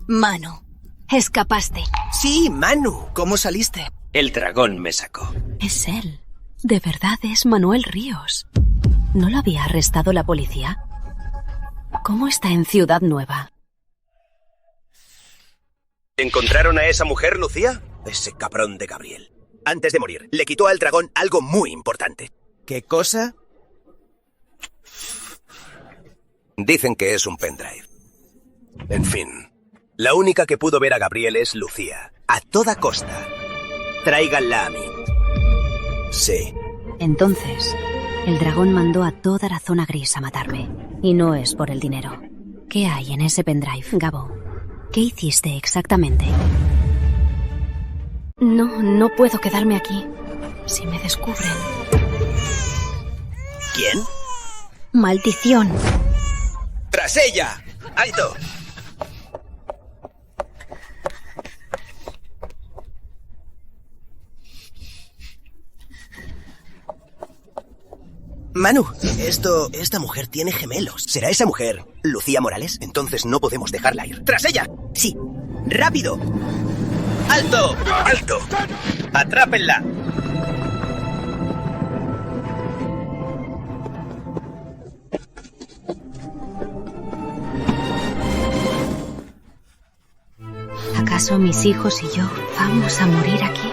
S10: Manu, escapaste.
S6: Sí, Manu. ¿Cómo saliste? El dragón me sacó.
S1: Es él. De verdad es Manuel Ríos. ¿No lo había arrestado la policía? ¿Cómo está en Ciudad Nueva?
S6: ¿Encontraron a esa mujer, Lucía? Ese cabrón de Gabriel. Antes de morir, le quitó al dragón algo muy importante. ¿Qué cosa? Dicen que es un pendrive. En fin, la única que pudo ver a Gabriel es Lucía. A toda costa. Tráiganla a mí. Sí.
S1: Entonces, el dragón mandó a toda la zona gris a matarme. Y no es por el dinero. ¿Qué hay en ese pendrive, Gabo? ¿Qué hiciste exactamente? No puedo quedarme aquí. Si me descubren...
S6: ¿Quién?
S1: ¡Maldición!
S6: ¡Tras ella! ¡Alto! Manu, esta mujer tiene gemelos. ¿Será esa mujer Lucía Morales? Entonces no podemos dejarla ir. ¡Tras ella! Sí. ¡Rápido! ¡Alto! ¡Alto! ¡Atrápenla!
S1: ¿Acaso mis hijos y yo vamos a morir aquí?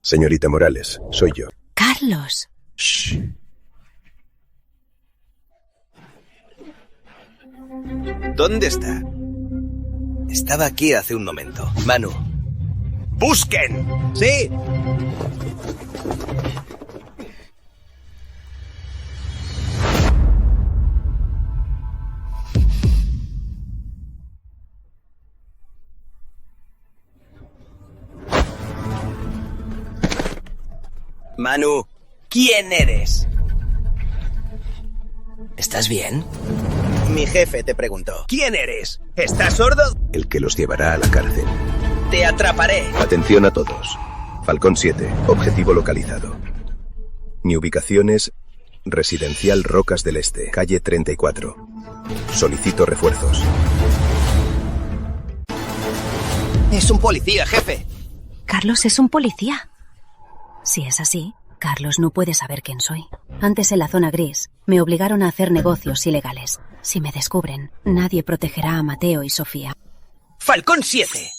S9: Señorita Morales, soy yo.
S1: Carlos.
S9: Shh.
S6: ¿Dónde está? Estaba aquí hace un momento. Manu. ¡Busquen! ¡Sí! Manu, ¿quién eres? ¿Estás bien? Mi jefe te preguntó. ¿Quién eres? ¿Estás sordo?
S9: El que los llevará a la cárcel.
S6: Te atraparé.
S9: Atención a todos. Falcón 7, objetivo localizado. Mi ubicación es Residencial Rocas del Este, calle 34. Solicito refuerzos.
S6: Es un policía, jefe.
S1: Carlos es un policía. Si es así, Carlos no puede saber quién soy. Antes en la zona gris, me obligaron a hacer negocios ilegales. Si me descubren, nadie protegerá a Mateo y Sofía.
S6: Falcón 7.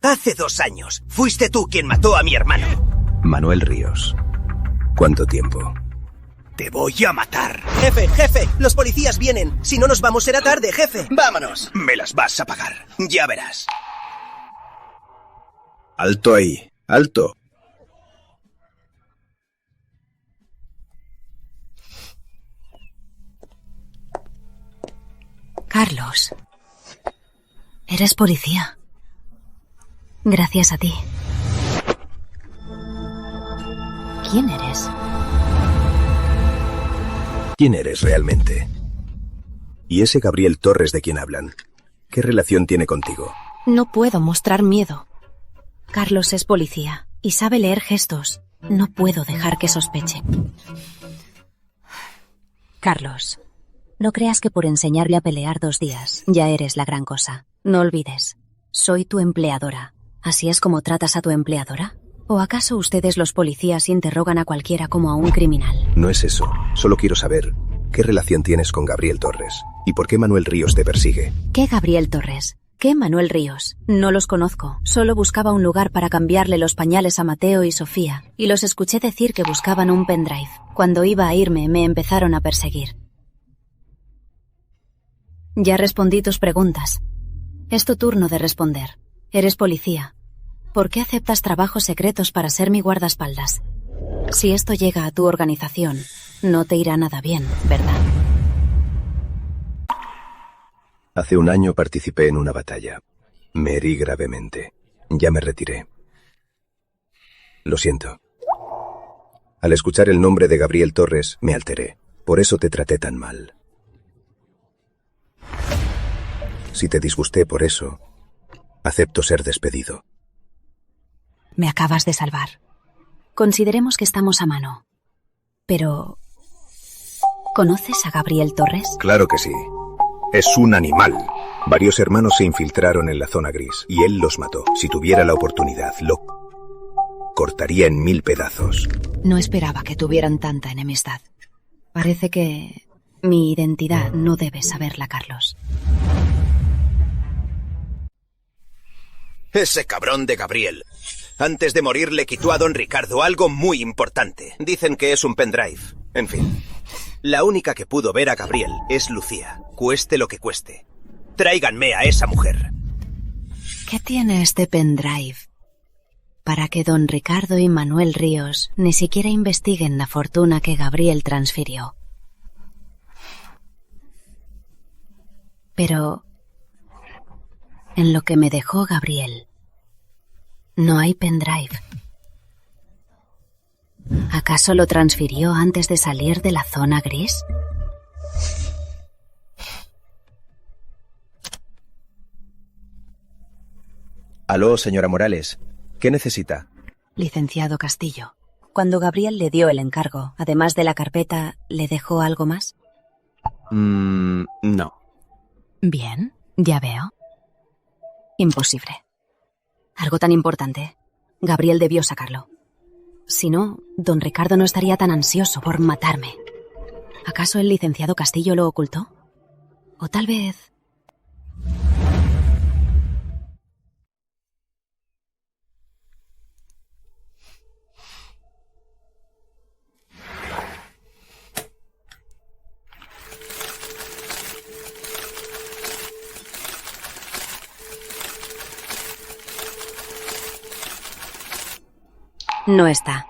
S6: Hace 2 años, fuiste tú quien mató a mi hermano.
S9: Manuel Ríos. ¿Cuánto tiempo?
S6: Te voy a matar. Jefe, los policías vienen. Si no nos vamos será tarde, jefe. Vámonos. Me las vas a pagar. Ya verás.
S9: Alto ahí, alto.
S1: Carlos, eres policía. Gracias a ti. ¿Quién eres?
S9: ¿Quién eres realmente? ¿Y ese Gabriel Torres de quien hablan? ¿Qué relación tiene contigo?
S1: No puedo mostrar miedo. Carlos es policía y sabe leer gestos. No puedo dejar que sospeche. Carlos, no creas que por enseñarle a pelear 2 días ya eres la gran cosa. No olvides, soy tu empleadora. ¿Así es como tratas a tu empleadora? ¿O acaso ustedes los policías interrogan a cualquiera como a un criminal?
S9: No es eso. Solo quiero saber qué relación tienes con Gabriel Torres y por qué Manuel Ríos te persigue.
S1: ¿Qué Gabriel Torres? ¿Qué Manuel Ríos? No los conozco. Solo buscaba un lugar para cambiarle los pañales a Mateo y Sofía, y los escuché decir que buscaban un pendrive. Cuando iba a irme, me empezaron a perseguir. Ya respondí tus preguntas. Es tu turno de responder. Eres policía. ¿Por qué aceptas trabajos secretos para ser mi guardaespaldas? Si esto llega a tu organización, no te irá nada bien, ¿verdad?
S9: Hace 1 año participé en una batalla. Me herí gravemente. Ya me retiré. Lo siento. Al escuchar el nombre de Gabriel Torres, me alteré. Por eso te traté tan mal. Si te disgusté por eso, acepto ser despedido.
S1: Me acabas de salvar. Consideremos que estamos a mano. Pero... ¿conoces a Gabriel Torres?
S9: Claro que sí. Es un animal. Varios hermanos se infiltraron en la zona gris y él los mató. Si tuviera la oportunidad, lo cortaría en 1000 pedazos.
S1: No esperaba que tuvieran tanta enemistad. Parece que mi identidad no debes saberla, Carlos.
S6: Ese cabrón de Gabriel. Antes de morir le quitó a don Ricardo algo muy importante. Dicen que es un pendrive. En fin. La única que pudo ver a Gabriel es Lucía. Cueste lo que cueste. Tráiganme a esa mujer.
S1: ¿Qué tiene este pendrive para que don Ricardo y Manuel Ríos ni siquiera investiguen la fortuna que Gabriel transfirió? Pero en lo que me dejó Gabriel, no hay pendrive. ¿Acaso lo transfirió antes de salir de la zona gris?
S9: Aló, señora Morales. ¿Qué necesita?
S1: Licenciado Castillo, cuando Gabriel le dio el encargo, además de la carpeta, ¿le dejó algo más?
S9: No.
S1: Bien, ya veo. Imposible. Algo tan importante. Gabriel debió sacarlo. Si no, don Ricardo no estaría tan ansioso por matarme. ¿Acaso el licenciado Castillo lo ocultó? O tal vez... No está.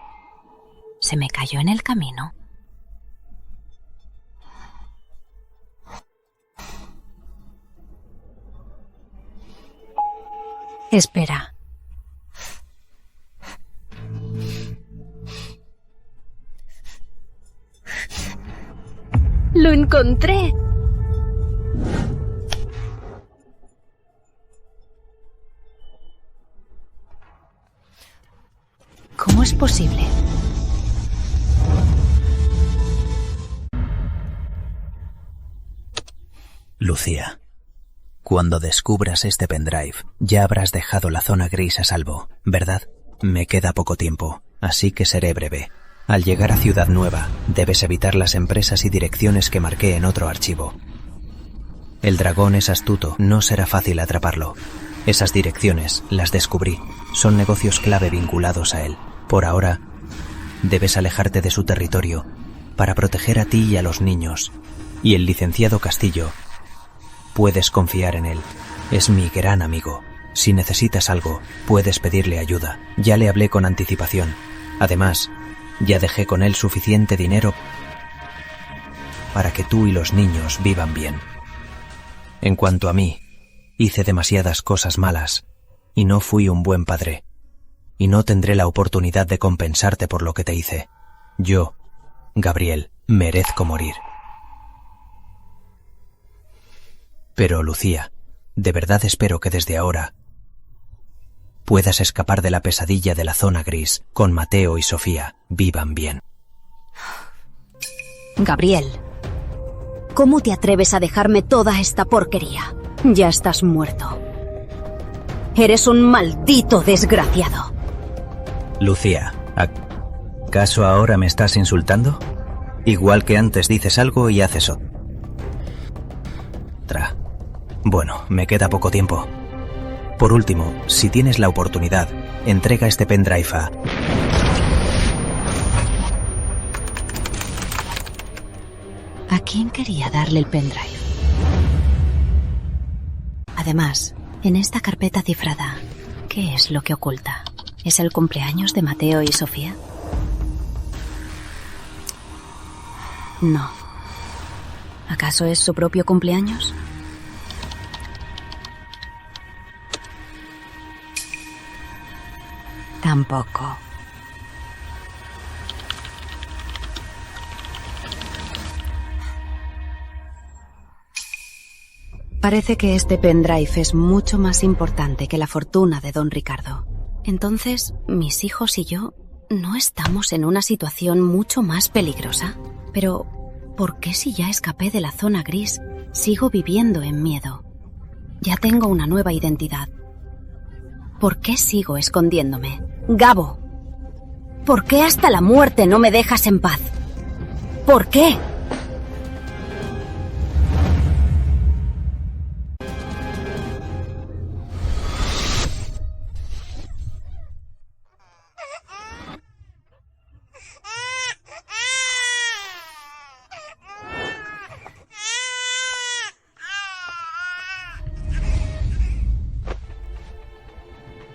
S1: ¿Se me cayó en el camino? Espera. ¡Lo encontré! ¿Cómo es posible?
S3: Lucía, cuando descubras este pendrive, ya habrás dejado la zona gris a salvo, ¿verdad? Me queda poco tiempo, así que seré breve. Al llegar a Ciudad Nueva, debes evitar las empresas y direcciones que marqué en otro archivo. El dragón es astuto, no será fácil atraparlo. Esas direcciones, las descubrí, son negocios clave vinculados a él. Por ahora, debes alejarte de su territorio para proteger a ti y a los niños. Y el licenciado Castillo, puedes confiar en él. Es mi gran amigo. Si necesitas algo, puedes pedirle ayuda. Ya le hablé con anticipación. Además, ya dejé con él suficiente dinero para que tú y los niños vivan bien. En cuanto a mí, hice demasiadas cosas malas y no fui un buen padre. Y no tendré la oportunidad de compensarte por lo que te hice. Yo, Gabriel, merezco morir. Pero, Lucía, de verdad espero que desde ahora puedas escapar de la pesadilla de la zona gris, con Mateo y Sofía vivan bien.
S1: Gabriel, ¿Cómo te atreves a dejarme toda esta porquería? Ya estás muerto. Eres un maldito desgraciado.
S3: Lucía, ¿acaso ahora me estás insultando? Igual que antes dices algo y haces otra. Bueno, me queda poco tiempo. Por último, si tienes la oportunidad, entrega este pendrive a...
S1: ¿A quién quería darle el pendrive? Además, en esta carpeta cifrada, ¿qué es lo que oculta? ¿Es el cumpleaños de Mateo y Sofía? No. ¿Acaso es su propio cumpleaños? Tampoco. Parece que este pendrive es mucho más importante que la fortuna de don Ricardo. Entonces, mis hijos y yo no estamos en una situación mucho más peligrosa. Pero, ¿por qué si ya escapé de la zona gris, sigo viviendo en miedo? Ya tengo una nueva identidad. ¿Por qué sigo escondiéndome? Gabo, ¿por qué hasta la muerte no me dejas en paz? ¿Por qué?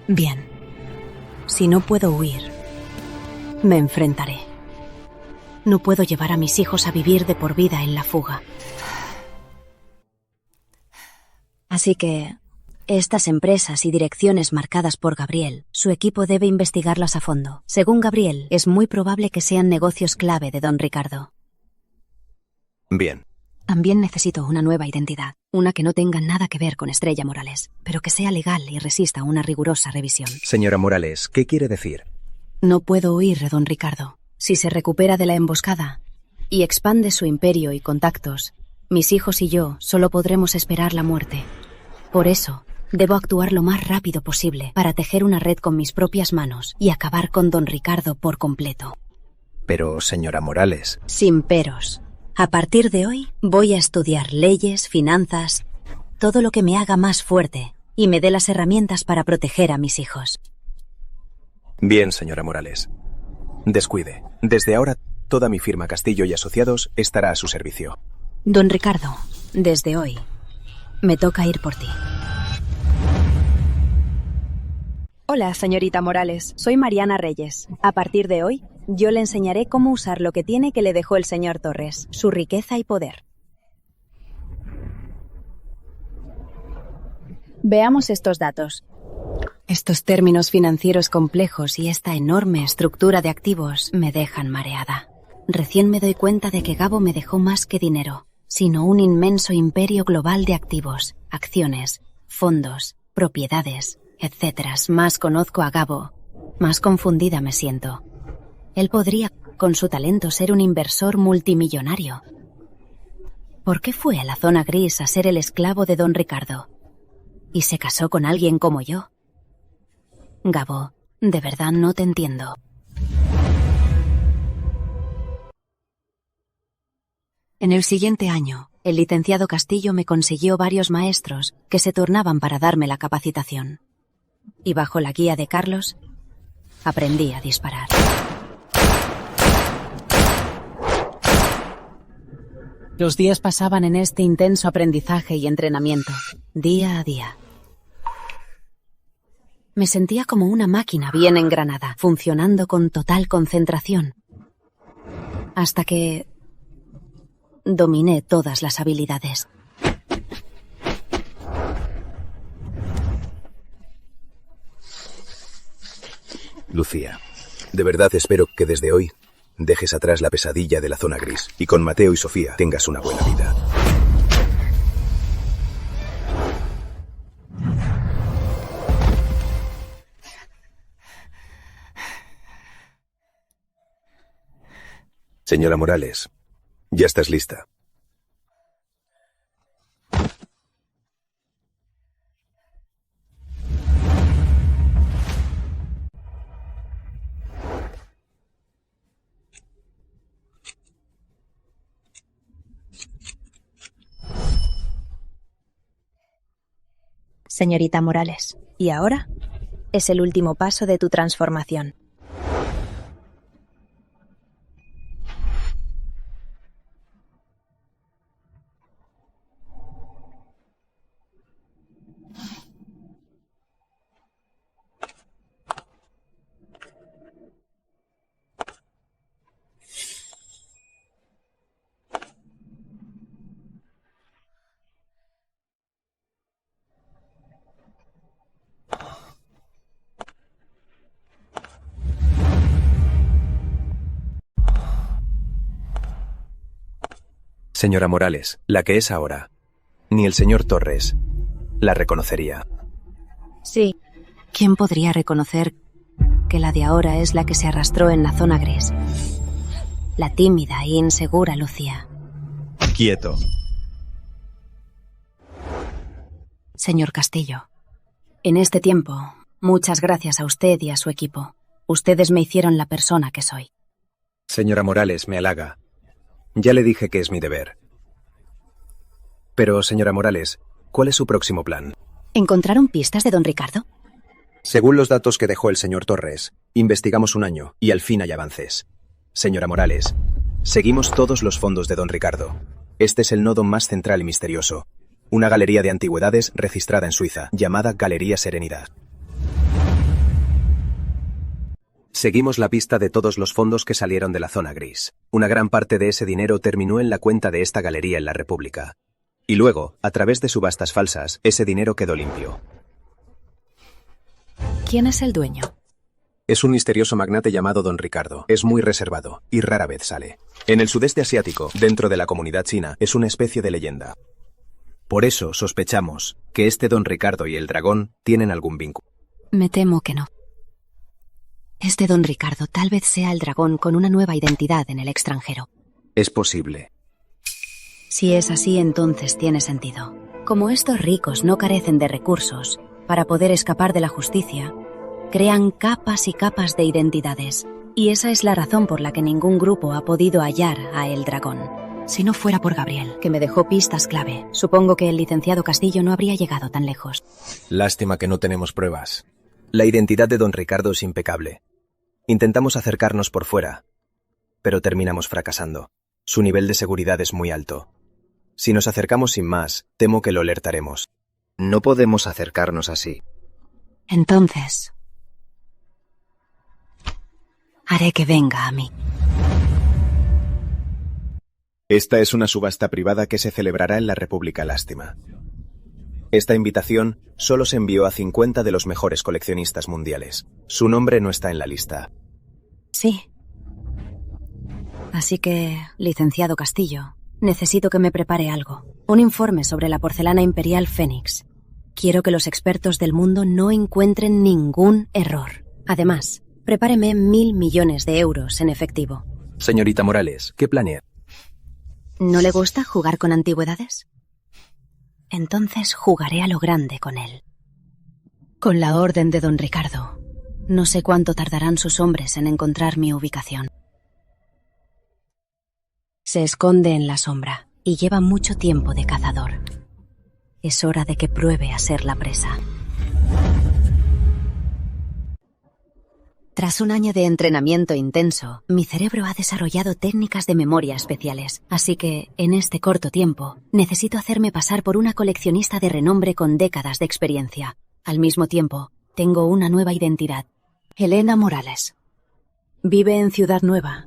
S1: Bien, si no puedo huir, me enfrentaré. No puedo llevar a mis hijos a vivir de por vida en la fuga. Así que, estas empresas y direcciones marcadas por Gabriel, su equipo debe investigarlas a fondo. Según Gabriel, es muy probable que sean negocios clave de don Ricardo.
S9: Bien.
S1: También necesito una nueva identidad, una que no tenga nada que ver con Estrella Morales, pero que sea legal y resista una rigurosa revisión.
S9: Señora Morales, ¿qué quiere decir?
S1: No puedo huir de don Ricardo. Si se recupera de la emboscada y expande su imperio y contactos, mis hijos y yo solo podremos esperar la muerte. Por eso, debo actuar lo más rápido posible para tejer una red con mis propias manos y acabar con don Ricardo por completo.
S9: Pero, señora Morales...
S1: Sin peros. A partir de hoy, voy a estudiar leyes, finanzas, todo lo que me haga más fuerte y me dé las herramientas para proteger a mis hijos.
S9: Bien, señora Morales. Descuide. Desde ahora, toda mi firma Castillo y Asociados estará a su servicio.
S1: Don Ricardo, desde hoy, me toca ir por ti.
S10: Hola, señorita Morales. Soy Mariana Reyes. A partir de hoy, yo le enseñaré cómo usar lo que tiene que le dejó el señor Torres, su riqueza y poder. Veamos estos datos.
S1: Estos términos financieros complejos y esta enorme estructura de activos me dejan mareada. Recién me doy cuenta de que Gabo me dejó más que dinero, sino un inmenso imperio global de activos, acciones, fondos, propiedades, etc. Más conozco a Gabo, más confundida me siento. Él podría, con su talento, ser un inversor multimillonario. ¿Por qué fue a la zona gris a ser el esclavo de don Ricardo? ¿Y se casó con alguien como yo? Gabo, de verdad no te entiendo. En el siguiente año, el licenciado Castillo me consiguió varios maestros que se turnaban para darme la capacitación. Y bajo la guía de Carlos, aprendí a disparar. Los días pasaban en este intenso aprendizaje y entrenamiento, día a día. Me sentía como una máquina bien engranada, funcionando con total concentración. Hasta que dominé todas las habilidades.
S9: Lucía, de verdad espero que desde hoy dejes atrás la pesadilla de la zona gris y con Mateo y Sofía tengas una buena vida. Señora Morales, ya estás lista.
S11: señorita Morales.
S10: ¿Y ahora? Es el último paso de tu transformación.
S9: Señora Morales, la que es ahora, ni el señor Torres la reconocería.
S10: Sí. ¿Quién podría reconocer que la de ahora es la que se arrastró en la zona gris? La tímida e insegura Lucía.
S13: Quieto.
S1: Señor Castillo, en este tiempo, muchas gracias a usted y a su equipo. Ustedes me hicieron la persona que soy.
S9: Señora Morales, me halaga. Ya le dije que es mi deber. Pero, señora Morales, ¿cuál es su próximo plan?
S1: ¿Encontraron pistas de don Ricardo?
S9: Según los datos que dejó el señor Torres, investigamos un año y al fin hay avances. Señora Morales, seguimos todos los fondos de don Ricardo. Este es el nodo más central y misterioso. Una galería de antigüedades registrada en Suiza, llamada Galería Serenidad. Seguimos la pista de todos los fondos que salieron de la zona gris. Una gran parte de ese dinero terminó en la cuenta de esta galería en la República. Y luego, a través de subastas falsas, ese dinero quedó limpio.
S1: ¿Quién es el dueño?
S9: Es un misterioso magnate llamado don Ricardo. Es muy reservado y rara vez sale. En el sudeste asiático, dentro de la comunidad china, es una especie de leyenda. Por eso sospechamos que este don Ricardo y el dragón tienen algún vínculo.
S1: Me temo que no. Este don Ricardo tal vez sea el dragón con una nueva identidad en el extranjero.
S9: Es posible.
S1: Si es así, entonces tiene sentido. Como estos ricos no carecen de recursos para poder escapar de la justicia, crean capas y capas de identidades. Y esa es la razón por la que ningún grupo ha podido hallar a el dragón. Si no fuera por Gabriel, que me dejó pistas clave, supongo que el licenciado Castillo no habría llegado tan lejos.
S9: Lástima que no tenemos pruebas. La identidad de don Ricardo es impecable. Intentamos acercarnos por fuera, pero terminamos fracasando. Su nivel de seguridad es muy alto. Si nos acercamos sin más, temo que lo alertaremos. No podemos acercarnos así.
S1: Entonces, haré que venga a mí.
S9: Esta es una subasta privada que se celebrará en la República. Lástima. Esta invitación solo se envió a 50 de los mejores coleccionistas mundiales. Su nombre no está en la lista.
S1: Sí. Así que, licenciado Castillo, necesito que me prepare algo. Un informe sobre la porcelana imperial Fénix. Quiero que los expertos del mundo no encuentren ningún error. Además, prepáreme 1.000 millones de euros en efectivo.
S9: Señorita Morales, ¿qué planea?
S1: ¿No le gusta jugar con antigüedades? Entonces jugaré a lo grande con él. Con la orden de don Ricardo. No sé cuánto tardarán sus hombres en encontrar mi ubicación. Se esconde en la sombra y lleva mucho tiempo de cazador. Es hora de que pruebe a ser la presa. Tras un año de entrenamiento intenso, mi cerebro ha desarrollado técnicas de memoria especiales, así que, en este corto tiempo, necesito hacerme pasar por una coleccionista de renombre con décadas de experiencia. Al mismo tiempo, tengo una nueva identidad. Elena Morales. Vive en Ciudad Nueva,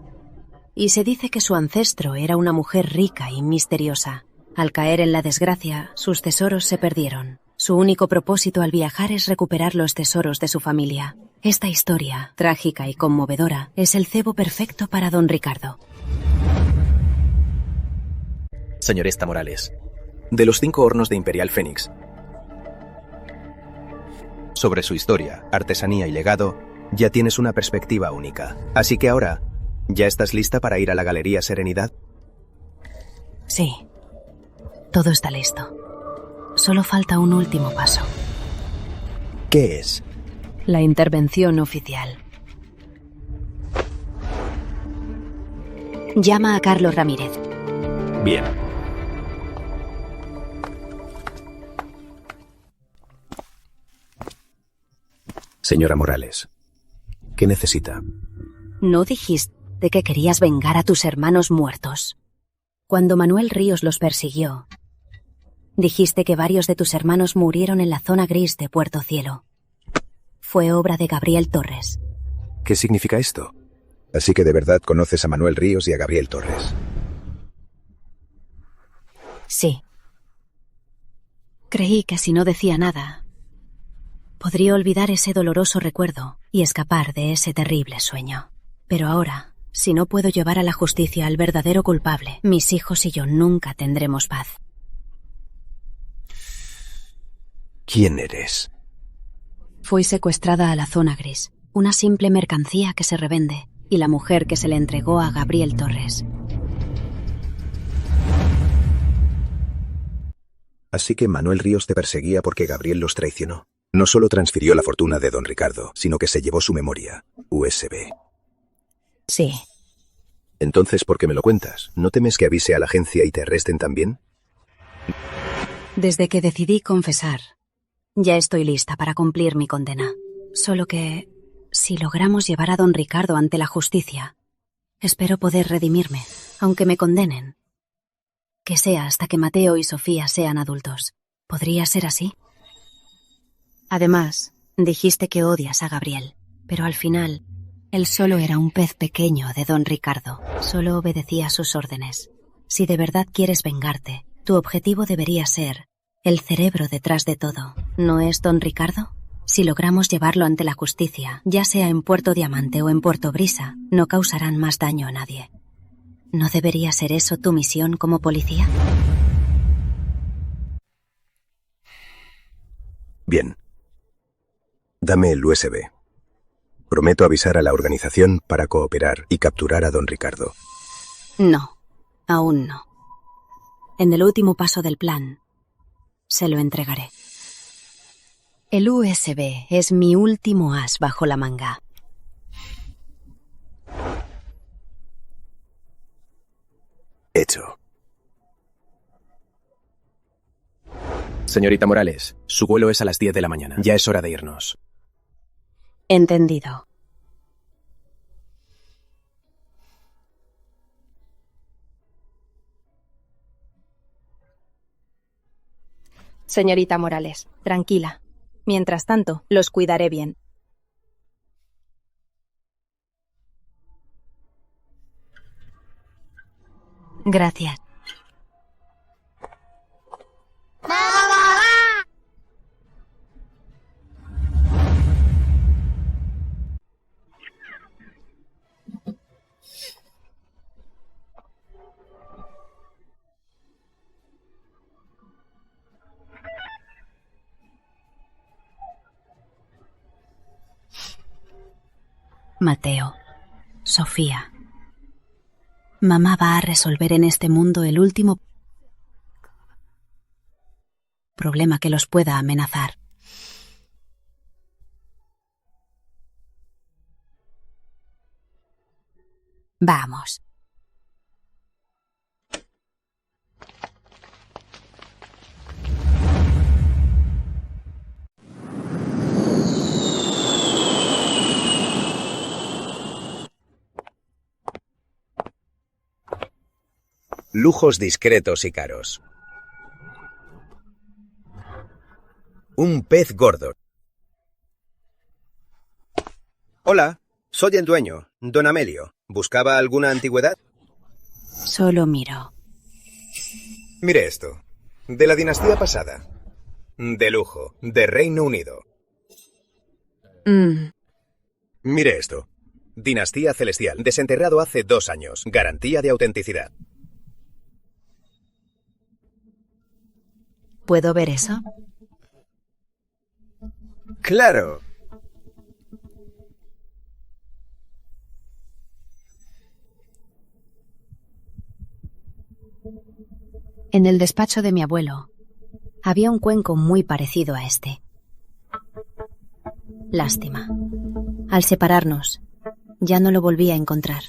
S1: y se dice que su ancestro era una mujer rica y misteriosa. Al caer en la desgracia, sus tesoros se perdieron. Su único propósito al viajar es recuperar los tesoros de su familia. Esta historia, trágica y conmovedora, es el cebo perfecto para don Ricardo.
S9: Señorita Morales, de los 5 hornos de Imperial Fénix, sobre su historia, artesanía y legado, ya tienes una perspectiva única. Así que ahora, ¿ya estás lista para ir a la Galería Serenidad?
S1: Sí, todo está listo. Solo falta un último paso.
S9: ¿Qué es?
S1: La intervención oficial. Llama a Carlos Ramírez.
S9: Bien. Señora Morales, ¿qué necesita?
S1: ¿No dijiste que querías vengar a tus hermanos muertos? Cuando Manuel Ríos los persiguió, dijiste que varios de tus hermanos murieron en la zona gris de Puerto Cielo. Fue obra de Gabriel Torres.
S9: ¿Qué significa esto?
S13: Así que de verdad conoces a Manuel Ríos y a Gabriel Torres.
S1: Sí. Creí que si no decía nada, podría olvidar ese doloroso recuerdo y escapar de ese terrible sueño. Pero ahora, si no puedo llevar a la justicia al verdadero culpable, mis hijos y yo nunca tendremos paz.
S9: ¿Quién eres?
S1: Fui secuestrada a la zona gris, una simple mercancía que se revende, y la mujer que se le entregó a Gabriel Torres.
S13: Así que Manuel Ríos te perseguía porque Gabriel los traicionó. No solo transfirió la fortuna de don Ricardo, sino que se llevó su memoria, USB.
S1: Sí.
S13: Entonces, ¿por qué me lo cuentas? ¿No temes que avise a la agencia y te arresten también?
S1: Desde que decidí confesar, ya estoy lista para cumplir mi condena. Solo que, si logramos llevar a don Ricardo ante la justicia, espero poder redimirme, aunque me condenen. Que sea hasta que Mateo y Sofía sean adultos. ¿Podría ser así? Además, dijiste que odias a Gabriel, pero al final, él solo era un pez pequeño de don Ricardo. Solo obedecía sus órdenes. Si de verdad quieres vengarte, tu objetivo debería ser el cerebro detrás de todo. ¿No es don Ricardo? Si logramos llevarlo ante la justicia, ya sea en Puerto Diamante o en Puerto Brisa, no causarán más daño a nadie. ¿No debería ser eso tu misión como policía?
S13: Bien. Dame el USB. Prometo avisar a la organización para cooperar y capturar a don Ricardo.
S1: No, aún no. En el último paso del plan, se lo entregaré. El USB es mi último as bajo la manga.
S13: Hecho.
S9: Señorita Morales, su vuelo es a las 10 de la mañana. Ya es hora de irnos.
S1: Entendido.
S12: Señorita Morales, tranquila. Mientras tanto, los cuidaré bien.
S1: Gracias. Mateo, Sofía. Mamá va a resolver en este mundo el último problema que los pueda amenazar. Vamos.
S5: Lujos discretos y caros. Un pez gordo. Hola, soy el dueño, don Amelio. ¿Buscaba alguna antigüedad?
S1: Solo miro.
S5: Mire esto. De la dinastía pasada. De lujo, de Reino Unido. Mire esto. Dinastía Celestial, desenterrado hace 2 años. Garantía de autenticidad.
S1: ¿Puedo ver eso?
S5: ¡Claro!
S1: En el despacho de mi abuelo había un cuenco muy parecido a este. Lástima. Al separarnos, ya no lo volví a encontrar.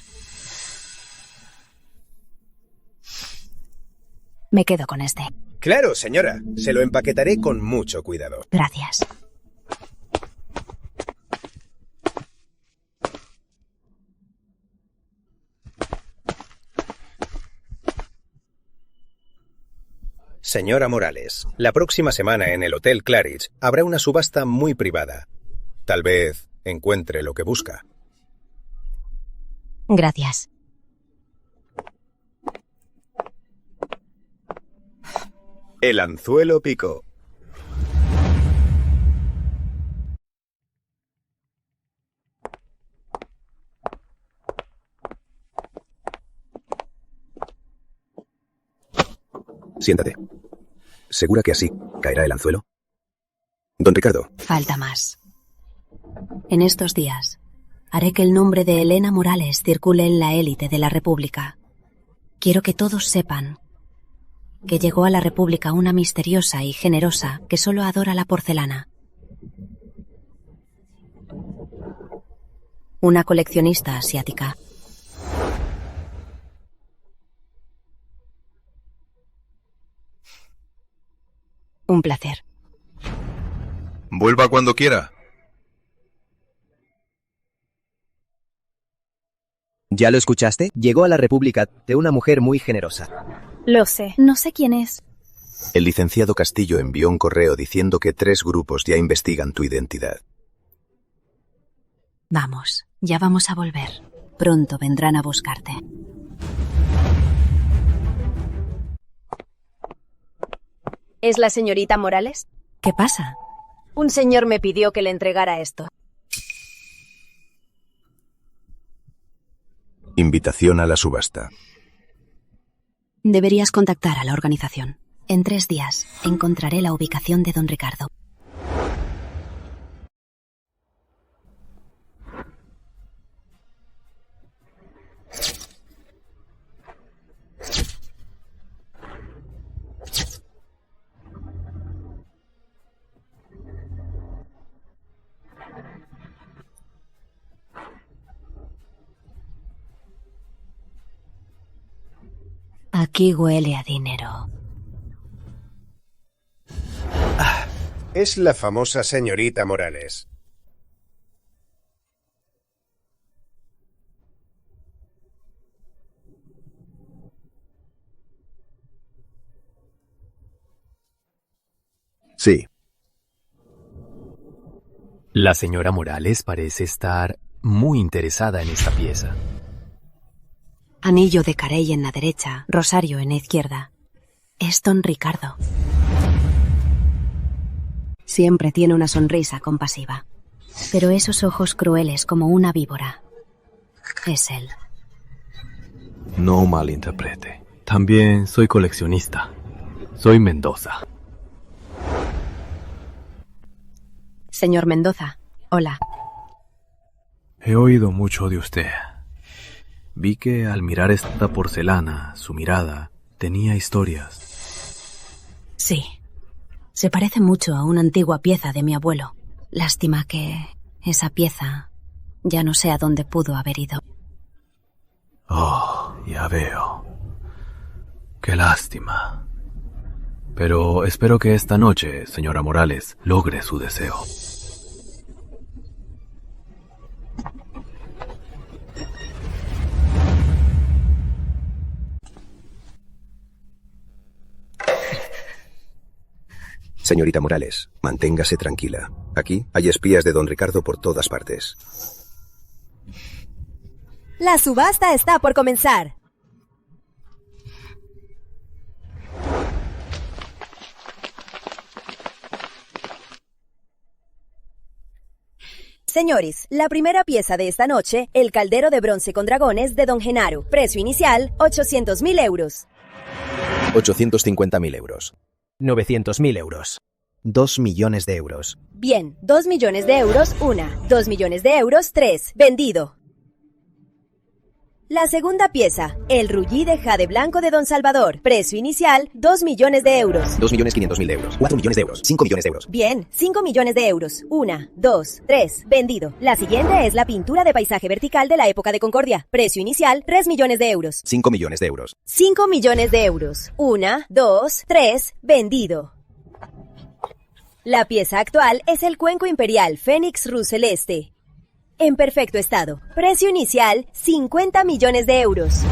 S1: Me quedo con este.
S5: Claro, señora. Se lo empaquetaré con mucho cuidado.
S1: Gracias.
S9: Señora Morales, la próxima semana en el Hotel Claridge habrá una subasta muy privada. Tal vez encuentre lo que busca.
S10: Gracias.
S9: El anzuelo picó.
S13: Siéntate. ¿Segura que así caerá el anzuelo? Don Ricardo.
S1: Falta más. En estos días, haré que el nombre de Elena Morales circule en la élite de la República. Quiero que todos sepan que llegó a la República una misteriosa y generosa que solo adora la porcelana. Una coleccionista asiática. Un placer.
S8: Vuelva cuando quiera.
S3: ¿Ya lo escuchaste? Llegó a la República de una mujer muy generosa.
S14: Lo sé. No sé quién es.
S13: El licenciado Castillo envió un correo diciendo que 3 grupos ya investigan tu identidad.
S1: Vamos, ya vamos a volver. Pronto vendrán a buscarte.
S12: ¿Es la señorita Morales?
S1: ¿Qué pasa?
S12: Un señor me pidió que le entregara esto.
S13: Invitación a la subasta.
S1: Deberías contactar a la organización. En 3 días encontraré la ubicación de don Ricardo. Aquí huele a dinero.
S15: Es la famosa señorita Morales.
S13: Sí.
S2: La señora Morales parece estar muy interesada en esta pieza.
S1: Anillo de carey en la derecha, rosario en la izquierda. Es don Ricardo. Siempre tiene una sonrisa compasiva, pero esos ojos crueles como una víbora. Es él.
S2: No malinterprete. También soy coleccionista. Soy Mendoza.
S1: Señor Mendoza, hola.
S2: He oído mucho de usted. Vi que al mirar esta porcelana, su mirada tenía historias.
S1: Sí. Se parece mucho a una antigua pieza de mi abuelo. Lástima que esa pieza ya no sé a dónde pudo haber ido.
S2: Oh, ya veo. Qué lástima. Pero espero que esta noche, señora Morales, logre su deseo.
S13: Señorita Morales, manténgase tranquila. Aquí hay espías de don Ricardo por todas partes.
S10: La subasta está por comenzar. Señores, la primera pieza de esta noche, el caldero de bronce con dragones de don Genaro. Precio inicial, 800.000 euros.
S3: 850.000 euros. 900.000 euros. 2 millones de euros.
S10: Bien, 2 millones de euros, 1. 2 millones de euros, 3. Vendido. La segunda pieza, el rullí de jade blanco de don Salvador. Precio inicial, 2 millones de euros.
S3: 2.500.000 euros. 4 millones de euros. 5 millones de euros.
S10: Bien, 5 millones de euros. 1, 2, 3. Vendido. La siguiente es la pintura de paisaje vertical de la época de Concordia. Precio inicial, 3 millones de euros.
S3: 5 millones de euros.
S10: 5 millones de euros. 1, 2, 3. Vendido. La pieza actual es el cuenco imperial Fénix Ruz Celeste. En perfecto estado. Precio inicial, 50 millones de euros.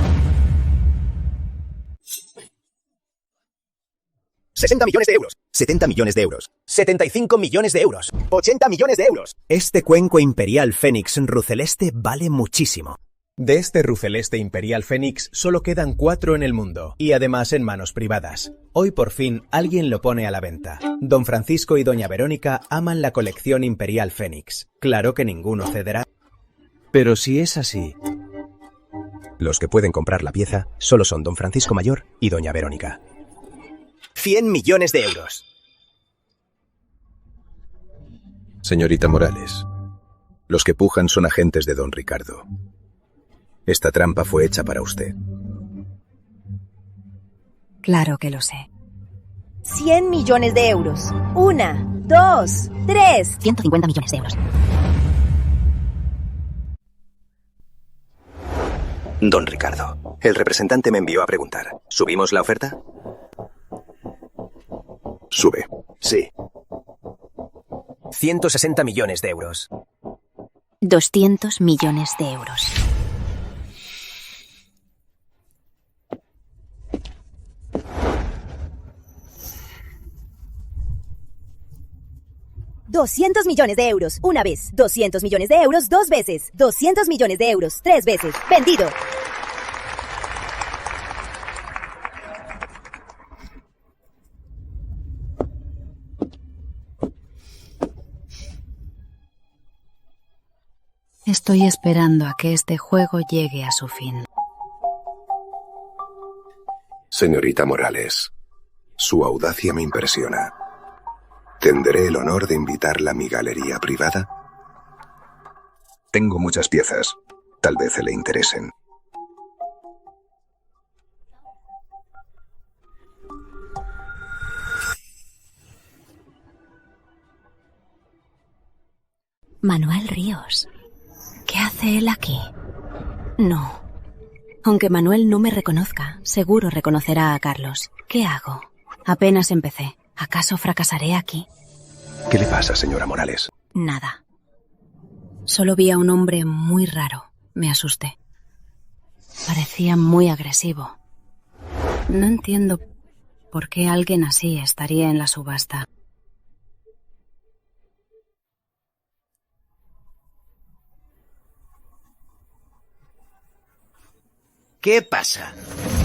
S6: 60 millones de euros. 70 millones de euros. 75 millones de euros. 80 millones de euros. Este cuenco imperial Fénix Ruceleste vale muchísimo.
S3: De este Ruceleste Imperial Fénix solo quedan 4 en el mundo, y además en manos privadas. Hoy por fin alguien lo pone a la venta. Don Francisco y Doña Verónica aman la colección Imperial Fénix. Claro que ninguno cederá. Pero si es así...
S9: Los que pueden comprar la pieza solo son Don Francisco Mayor y Doña Verónica.
S6: 100 millones de euros.
S13: Señorita Morales, los que pujan son agentes de Don Ricardo. Esta trampa fue hecha para usted.
S1: Claro que lo sé.
S10: 100 millones de euros. 1, 2, 3.
S1: 150 millones de euros.
S9: Don Ricardo, el representante me envió a preguntar. ¿Subimos la oferta?
S13: Sube.
S6: Sí. 160 millones de euros.
S1: 200 millones de euros.
S10: $200 millones de euros, una vez. 200 millones de euros, 2 veces. 200 millones de euros, 3 veces. ¡Vendido!
S1: Estoy esperando a que este juego llegue a su fin.
S13: Señorita Morales, su audacia me impresiona. ¿Tendré el honor de invitarla a mi galería privada? Tengo muchas piezas. Tal vez le interesen.
S1: Manuel Ríos. ¿Qué hace él aquí? No. Aunque Manuel no me reconozca, seguro reconocerá a Carlos. ¿Qué hago? Apenas empecé. ¿Acaso fracasaré aquí?
S13: ¿Qué le pasa, señora Morales?
S1: Nada. Solo vi a un hombre muy raro. Me asusté. Parecía muy agresivo. No entiendo por qué alguien así estaría en la subasta.
S6: ¿Qué pasa?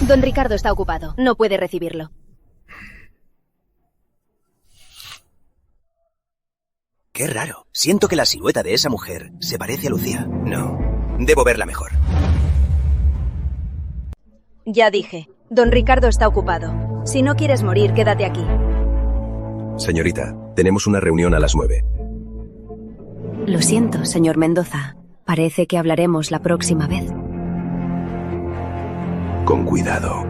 S10: Don Ricardo está ocupado. No puede recibirlo.
S6: Qué raro. Siento que la silueta de esa mujer se parece a Lucía. No, debo verla mejor.
S10: Ya dije. Don Ricardo está ocupado. Si no quieres morir, quédate aquí.
S9: Señorita, tenemos una reunión a las 9.
S1: Lo siento, señor Mendoza. Parece que hablaremos la próxima vez.
S13: Con cuidado.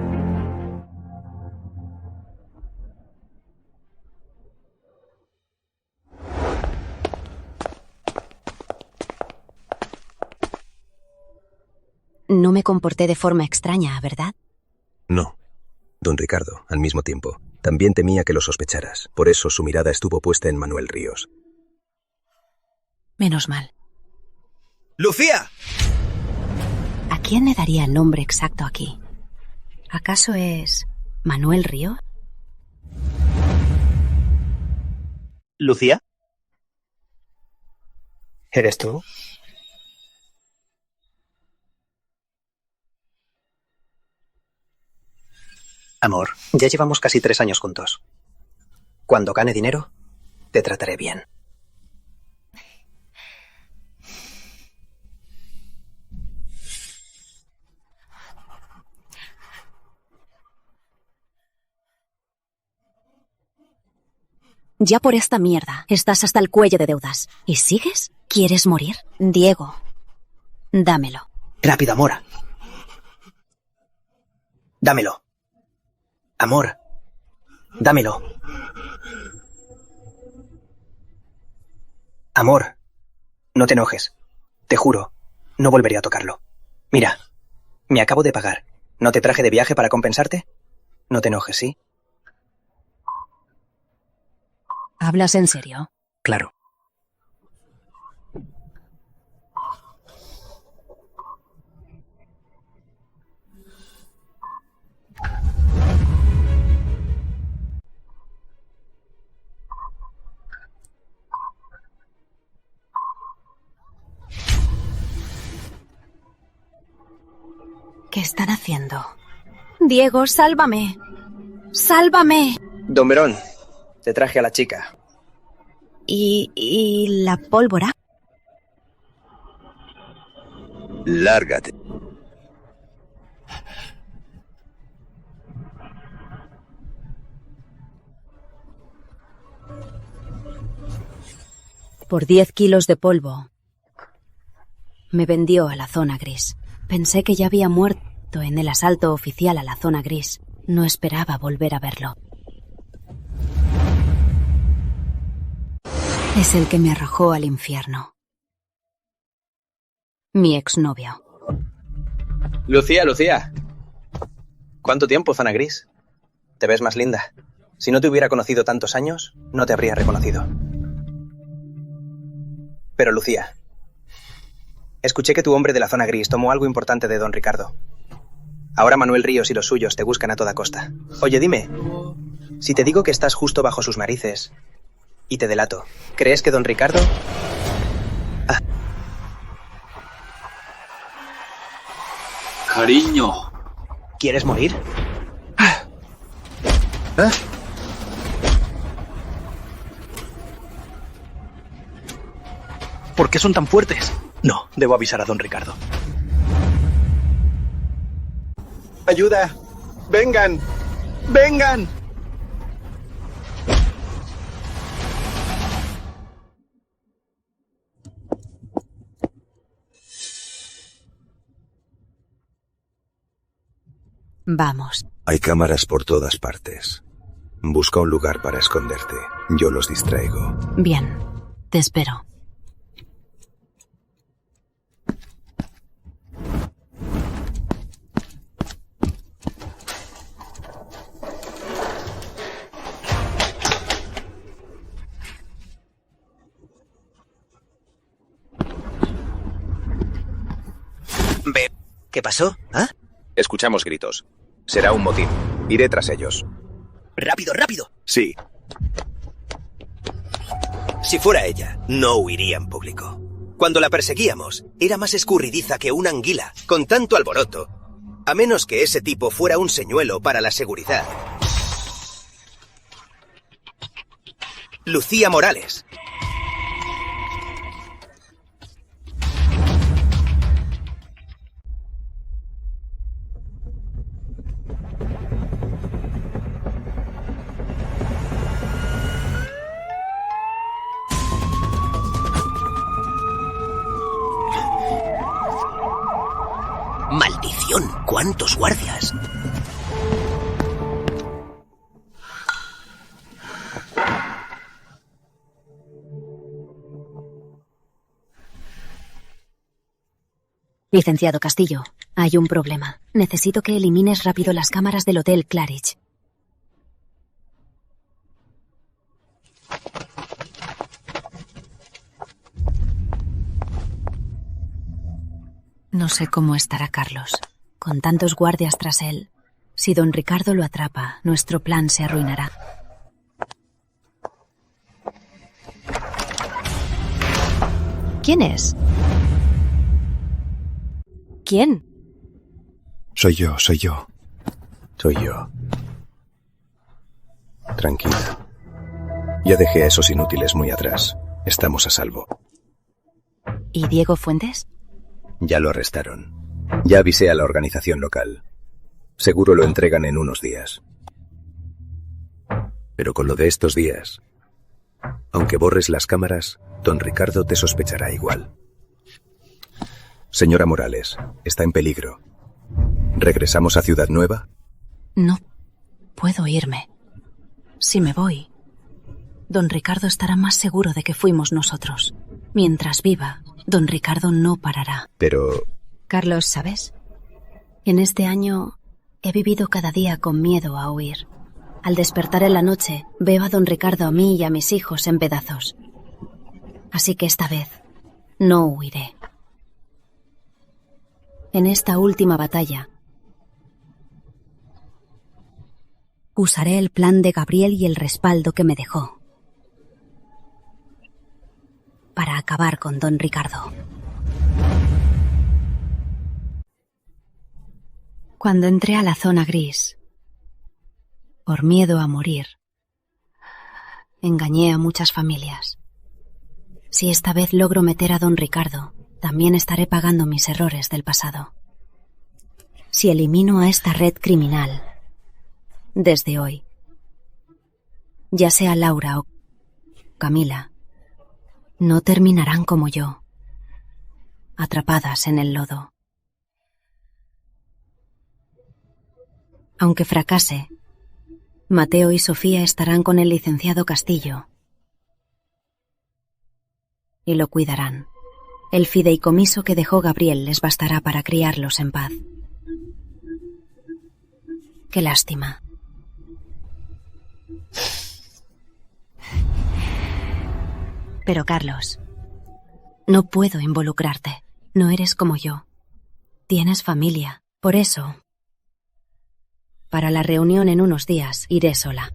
S1: No me comporté de forma extraña, ¿verdad?
S9: No. Don Ricardo, al mismo tiempo, también temía que lo sospecharas. Por eso su mirada estuvo puesta en Manuel Ríos.
S1: Menos mal.
S6: ¡Lucía!
S1: ¿A quién le daría el nombre exacto aquí? ¿Acaso es Manuel Ríos?
S6: ¿Lucía? ¿Eres tú? Amor, ya llevamos casi 3 años juntos. Cuando gane dinero, te trataré bien.
S1: Ya por esta mierda estás hasta el cuello de deudas. ¿Y sigues? ¿Quieres morir? Diego, dámelo.
S6: Rápido, amor. Dámelo. Amor, dámelo. Amor, no te enojes. Te juro, no volveré a tocarlo. Mira, me acabo de pagar. ¿No te traje de viaje para compensarte? No te enojes, ¿sí?
S1: ¿Hablas en serio?
S6: Claro.
S1: están haciendo? Diego, sálvame. ¡Sálvame!
S3: Don Verón, te traje a la chica.
S1: ¿Y la pólvora?
S13: Lárgate.
S1: Por 10 kilos de polvo, me vendió a la zona gris. Pensé que ya había muerto en el asalto oficial a la zona gris. No esperaba volver a verlo. Es el que me arrojó al infierno. Mi exnovio.
S3: Lucía. ¿Cuánto tiempo, zona gris? Te ves más linda. Si no te hubiera conocido tantos años, no te habría reconocido. Pero, Lucía, escuché que tu hombre de la zona gris tomó algo importante de don Ricardo. Ahora Manuel Ríos y los suyos te buscan a toda costa. Oye, dime, si te digo que estás justo bajo sus narices y te delato, ¿crees que don Ricardo...?
S2: Cariño.
S3: ¿Quieres morir?
S9: ¿Eh?
S3: ¿Por qué son tan fuertes? No, debo avisar a don Ricardo.
S15: ¡Ayuda! ¡Vengan! ¡Vengan!
S1: Vamos.
S13: Hay cámaras por todas partes. Busca un lugar para esconderte. Yo los distraigo.
S1: Bien, te espero.
S6: ¿Qué pasó? ¿Ah?
S9: Escuchamos gritos. Será un motín. Iré tras ellos.
S6: ¡Rápido, rápido!
S9: Sí.
S6: Si fuera ella, no huiría en público. Cuando la perseguíamos, era más escurridiza que una anguila, con tanto alboroto. A menos que ese tipo fuera un señuelo para la seguridad. Lucía Morales. ¡Maldición! ¡Cuántos guardias!
S1: Licenciado Castillo, hay un problema. Necesito que elimines rápido las cámaras del Hotel Claridge. No sé cómo estará Carlos, con tantos guardias tras él. Si don Ricardo lo atrapa, nuestro plan se arruinará. ¿Quién es? ¿Quién?
S13: Soy yo.
S9: Soy yo. Tranquila. Ya dejé a esos inútiles muy atrás. Estamos a salvo.
S1: ¿Y Diego Fuentes?
S9: Ya lo arrestaron. Ya avisé a la organización local. Seguro lo entregan en unos días. Pero con lo de estos días, aunque borres las cámaras, don Ricardo te sospechará igual. Señora Morales, está en peligro. ¿Regresamos a Ciudad Nueva?
S1: No puedo irme. Si me voy, don Ricardo estará más seguro de que fuimos nosotros. Mientras viva, don Ricardo no parará.
S9: Pero...
S1: Carlos, ¿sabes? En este año he vivido cada día con miedo a huir. Al despertar en la noche, veo a don Ricardo, a mí y a mis hijos en pedazos. Así que esta vez no huiré. En esta última batalla, usaré el plan de Gabriel y el respaldo que me dejó para acabar con don Ricardo. Cuando entré a la zona gris, por miedo a morir, engañé a muchas familias. Si esta vez logro meter a don Ricardo, también estaré pagando mis errores del pasado. Si elimino a esta red criminal, desde hoy, ya sea Laura o Camila, no terminarán como yo, atrapadas en el lodo. Aunque fracase, Mateo y Sofía estarán con el licenciado Castillo y lo cuidarán. El fideicomiso que dejó Gabriel les bastará para criarlos en paz. Qué lástima. Pero Carlos, no puedo involucrarte. No eres como yo. Tienes familia. Por eso, para la reunión en unos días, iré sola.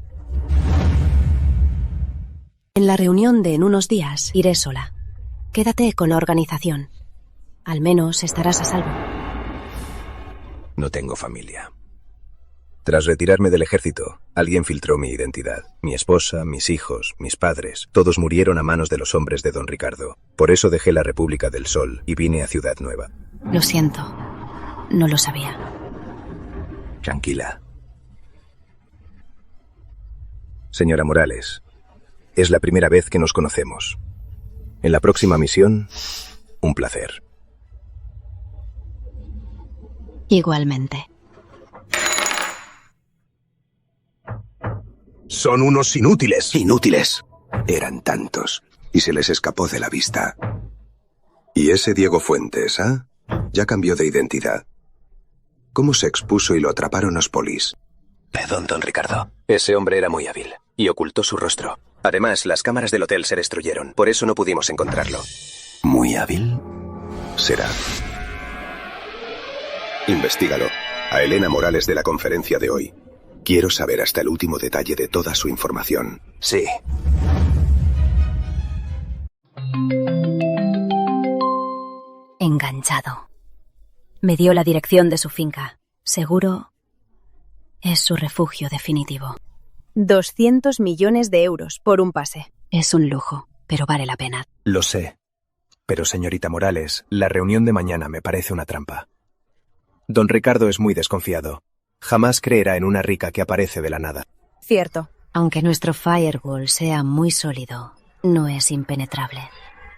S1: En la reunión de en unos días, iré sola. Quédate con la organización. Al menos estarás a salvo.
S9: No tengo familia. Tras retirarme del ejército, alguien filtró mi identidad. Mi esposa, mis hijos, mis padres, todos murieron a manos de los hombres de don Ricardo. Por eso dejé la República del Sol y vine a Ciudad Nueva.
S1: Lo siento. No lo sabía.
S9: Tranquila. Señora Morales, es la primera vez que nos conocemos. En la próxima misión, un placer.
S1: Igualmente.
S13: Son unos inútiles. Inútiles. Eran tantos. Y se les escapó de la vista. Y ese Diego Fuentes, ¿ah? Ya cambió de identidad. ¿Cómo se expuso y lo atraparon los polis?
S3: Perdón, don Ricardo. Ese hombre era muy hábil y ocultó su rostro. Además, las cámaras del hotel se destruyeron. Por eso no pudimos encontrarlo.
S13: ¿Muy hábil? Será. Investígalo. A Elena Morales de la conferencia de hoy. Quiero saber hasta el último detalle de toda su información.
S3: Sí.
S1: Enganchado. Me dio la dirección de su finca. Seguro es su refugio definitivo.
S10: 200 millones de euros por un pase.
S1: Es un lujo, pero vale la pena.
S9: Lo sé. Pero, señorita Morales, la reunión de mañana me parece una trampa. Don Ricardo es muy desconfiado. Jamás creerá en una rica que aparece de la nada.
S10: Cierto.
S1: Aunque nuestro firewall sea muy sólido, no es impenetrable.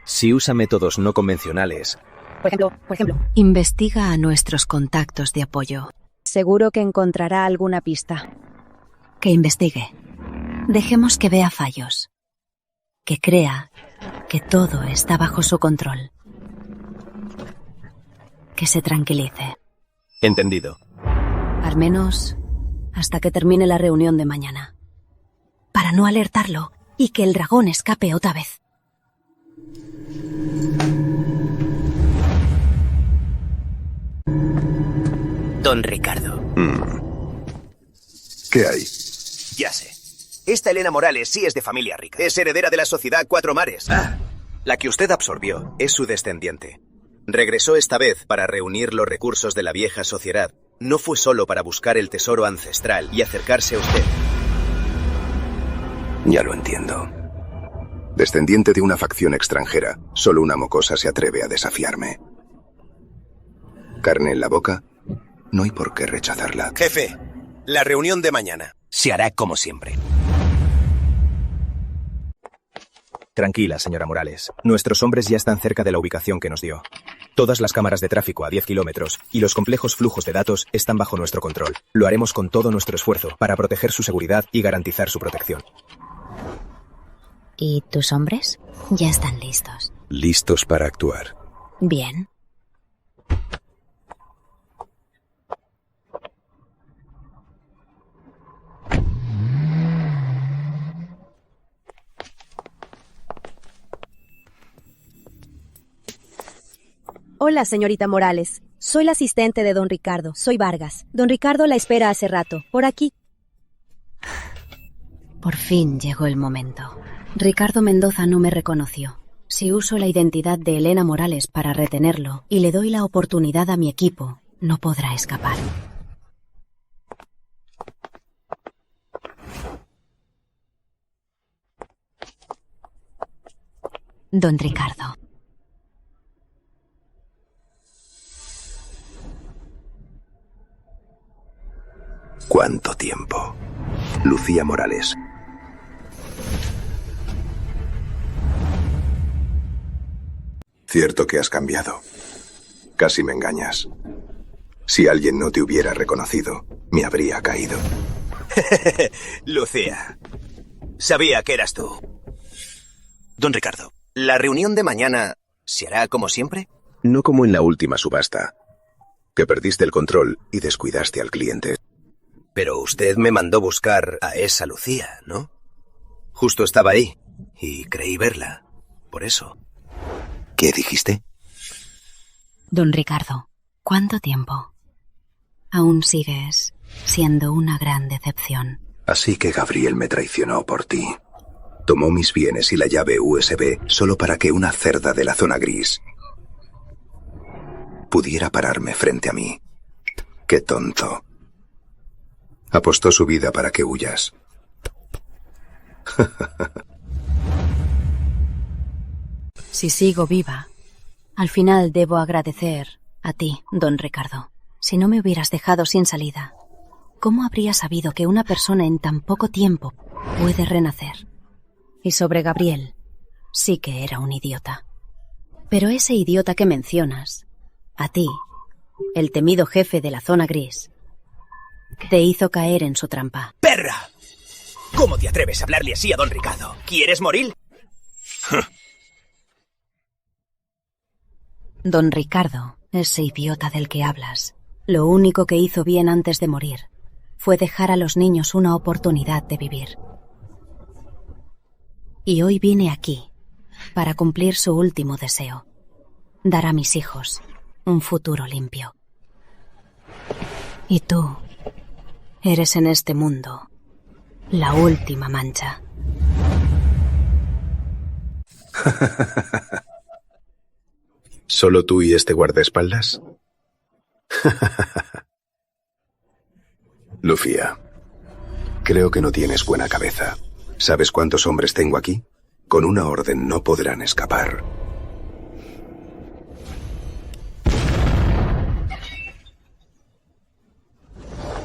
S3: Si usa métodos no convencionales...
S10: Por ejemplo.
S1: Investiga a nuestros contactos de apoyo.
S10: Seguro que encontrará alguna pista.
S1: Que investigue. Dejemos que vea fallos. Que crea que todo está bajo su control. Que se tranquilice.
S3: Entendido.
S1: Al menos hasta que termine la reunión de mañana. Para no alertarlo y que el dragón escape otra vez.
S6: Don Ricardo.
S13: ¿Qué hay?
S6: Ya sé. Esta Elena Morales sí es de familia rica. Es heredera de la sociedad Cuatro Mares.
S3: La que usted absorbió es su descendiente. Regresó esta vez para reunir los recursos de la vieja sociedad. No fue solo para buscar el tesoro ancestral y acercarse a usted.
S13: Ya lo entiendo. Descendiente de una facción extranjera, solo una mocosa se atreve a desafiarme. Carne en la boca, no hay por qué rechazarla.
S6: Jefe, la reunión de mañana se hará como siempre.
S9: Tranquila, señora Morales. Nuestros hombres ya están cerca de la ubicación que nos dio. Todas las cámaras de tráfico a 10 kilómetros y los complejos flujos de datos están bajo nuestro control. Lo haremos con todo nuestro esfuerzo para proteger su seguridad y garantizar su protección.
S1: ¿Y tus hombres? Ya están listos.
S13: Listos para actuar.
S1: Bien.
S10: Hola, señorita Morales. Soy la asistente de don Ricardo. Soy Vargas. Don Ricardo la espera hace rato. Por aquí.
S1: Por fin llegó el momento. Ricardo Mendoza no me reconoció. Si uso la identidad de Elena Morales para retenerlo y le doy la oportunidad a mi equipo, no podrá escapar. Don Ricardo.
S13: ¿Cuánto tiempo? Lucía Morales. Cierto que has cambiado. Casi me engañas. Si alguien no te hubiera reconocido, me habría caído.
S6: Lucía, sabía que eras tú. Don Ricardo, ¿la reunión de mañana se hará como siempre?
S13: No como en la última subasta, que perdiste el control y descuidaste al cliente.
S5: Pero usted me mandó buscar a esa Lucía, ¿no? Justo estaba ahí y creí verla. Por eso.
S13: ¿Qué dijiste?
S1: Don Ricardo, ¿cuánto tiempo? Aún sigues siendo una gran decepción.
S13: Así que Gabriel me traicionó por ti. Tomó mis bienes y la llave USB solo para que una cerda de la zona gris pudiera pararme frente a mí. ¡Qué tonto! Apostó su vida para que huyas.
S1: Si sigo viva, al final debo agradecer a ti, don Ricardo. Si no me hubieras dejado sin salida, ¿cómo habría sabido que una persona en tan poco tiempo puede renacer? Y sobre Gabriel, sí que era un idiota. Pero ese idiota que mencionas, a ti, el temido jefe de la zona gris, te hizo caer en su trampa.
S6: ¡Perra! ¿Cómo te atreves a hablarle así a don Ricardo? ¿Quieres morir?
S1: Don Ricardo, ese idiota del que hablas, lo único que hizo bien antes de morir fue dejar a los niños una oportunidad de vivir. Y hoy vine aquí para cumplir su último deseo, dar a mis hijos un futuro limpio. Y tú eres en este mundo la última mancha.
S13: ¿Solo tú y este guardaespaldas? Lucía, creo que no tienes buena cabeza. ¿Sabes cuántos hombres tengo aquí? Con una orden no podrán escapar.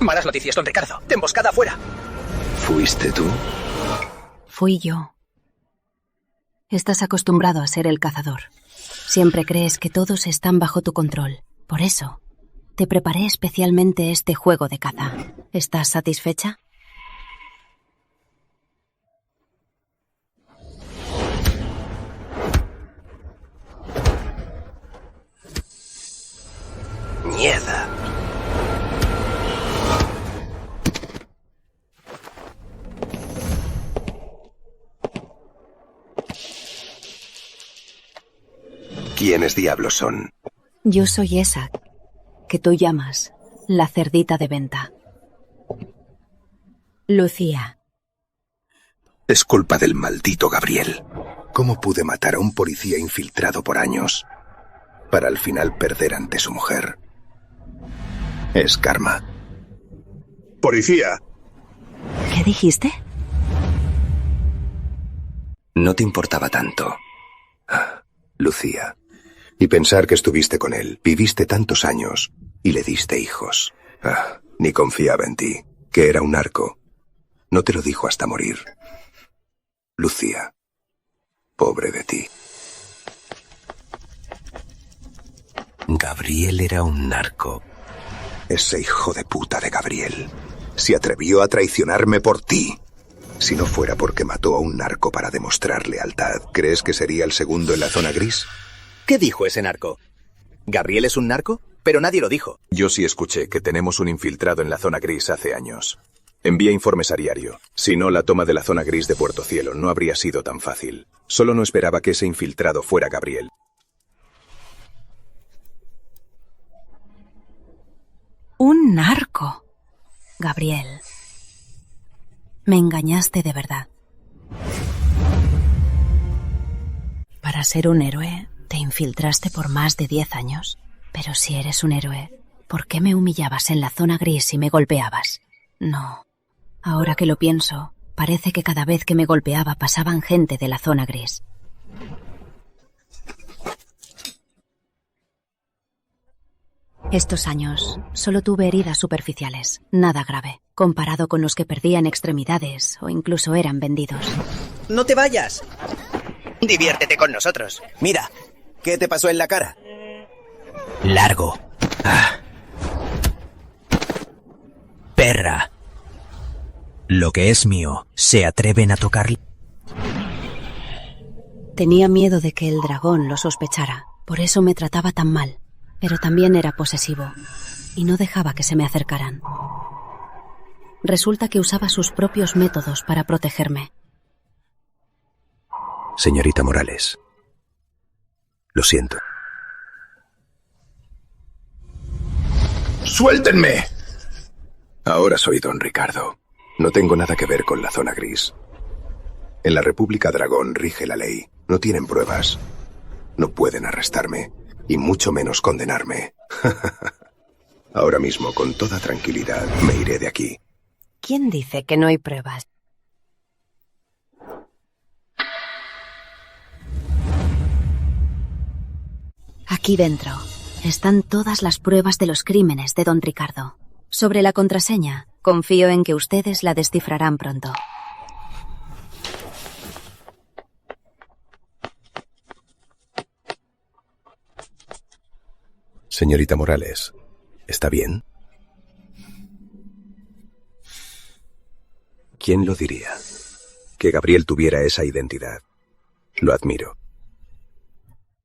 S6: Malas noticias, don Ricardo. De emboscada afuera.
S13: ¿Fuiste tú?
S1: Fui yo. Estás acostumbrado a ser el cazador. Siempre crees que todos están bajo tu control. Por eso, te preparé especialmente este juego de caza. ¿Estás satisfecha?
S6: Mierda.
S13: ¿Quiénes diablos son?
S1: Yo soy esa que tú llamas la cerdita de venta. Lucía.
S13: Es culpa del maldito Gabriel. ¿Cómo pude matar a un policía infiltrado por años para al final perder ante su mujer? Es karma.
S8: ¡Policía!
S1: ¿Qué dijiste?
S13: No te importaba tanto. Lucía. Y pensar que estuviste con él, viviste tantos años y le diste hijos. Ni confiaba en ti, que era un narco. No te lo dijo hasta morir. Lucía, pobre de ti. Gabriel era un narco. Ese hijo de puta de Gabriel se atrevió a traicionarme por ti. Si no fuera porque mató a un narco para demostrar lealtad, ¿crees que sería el segundo en la zona gris?
S6: ¿Qué dijo ese narco? ¿Gabriel es un narco? Pero nadie lo dijo.
S9: Yo sí escuché que tenemos un infiltrado en la zona gris hace años. Envía informes a diario. Si no, la toma de la zona gris de Puerto Cielo no habría sido tan fácil. Solo no esperaba que ese infiltrado fuera Gabriel.
S1: Un narco. Gabriel. Me engañaste de verdad. Para ser un héroe, te infiltraste por más de 10 años. Pero si eres un héroe, ¿por qué me humillabas en la zona gris y me golpeabas? No. Ahora que lo pienso, parece que cada vez que me golpeaba pasaban gente de la zona gris. Estos años solo tuve heridas superficiales, nada grave, comparado con los que perdían extremidades o incluso eran vendidos.
S6: ¡No te vayas! Diviértete con nosotros.
S5: Mira, ¿qué te pasó en la cara?
S3: Largo. Perra. Lo que es mío, ¿se atreven a tocarlo?
S1: Tenía miedo de que el dragón lo sospechara, por eso me trataba tan mal, pero también era posesivo y no dejaba que se me acercaran. Resulta que usaba sus propios métodos para protegerme.
S13: Señorita Morales, lo siento.
S8: ¡Suéltenme!
S13: Ahora soy Don Ricardo. No tengo nada que ver con la zona gris. En la República Dragón rige la ley. No tienen pruebas. No pueden arrestarme, y mucho menos condenarme. Ahora mismo, con toda tranquilidad, me iré de aquí.
S1: ¿Quién dice que no hay pruebas? Aquí dentro están todas las pruebas de los crímenes de Don Ricardo. Sobre la contraseña, confío en que ustedes la descifrarán pronto.
S13: Señorita Morales, ¿está bien? ¿Quién lo diría? Que Gabriel tuviera esa identidad. Lo admiro.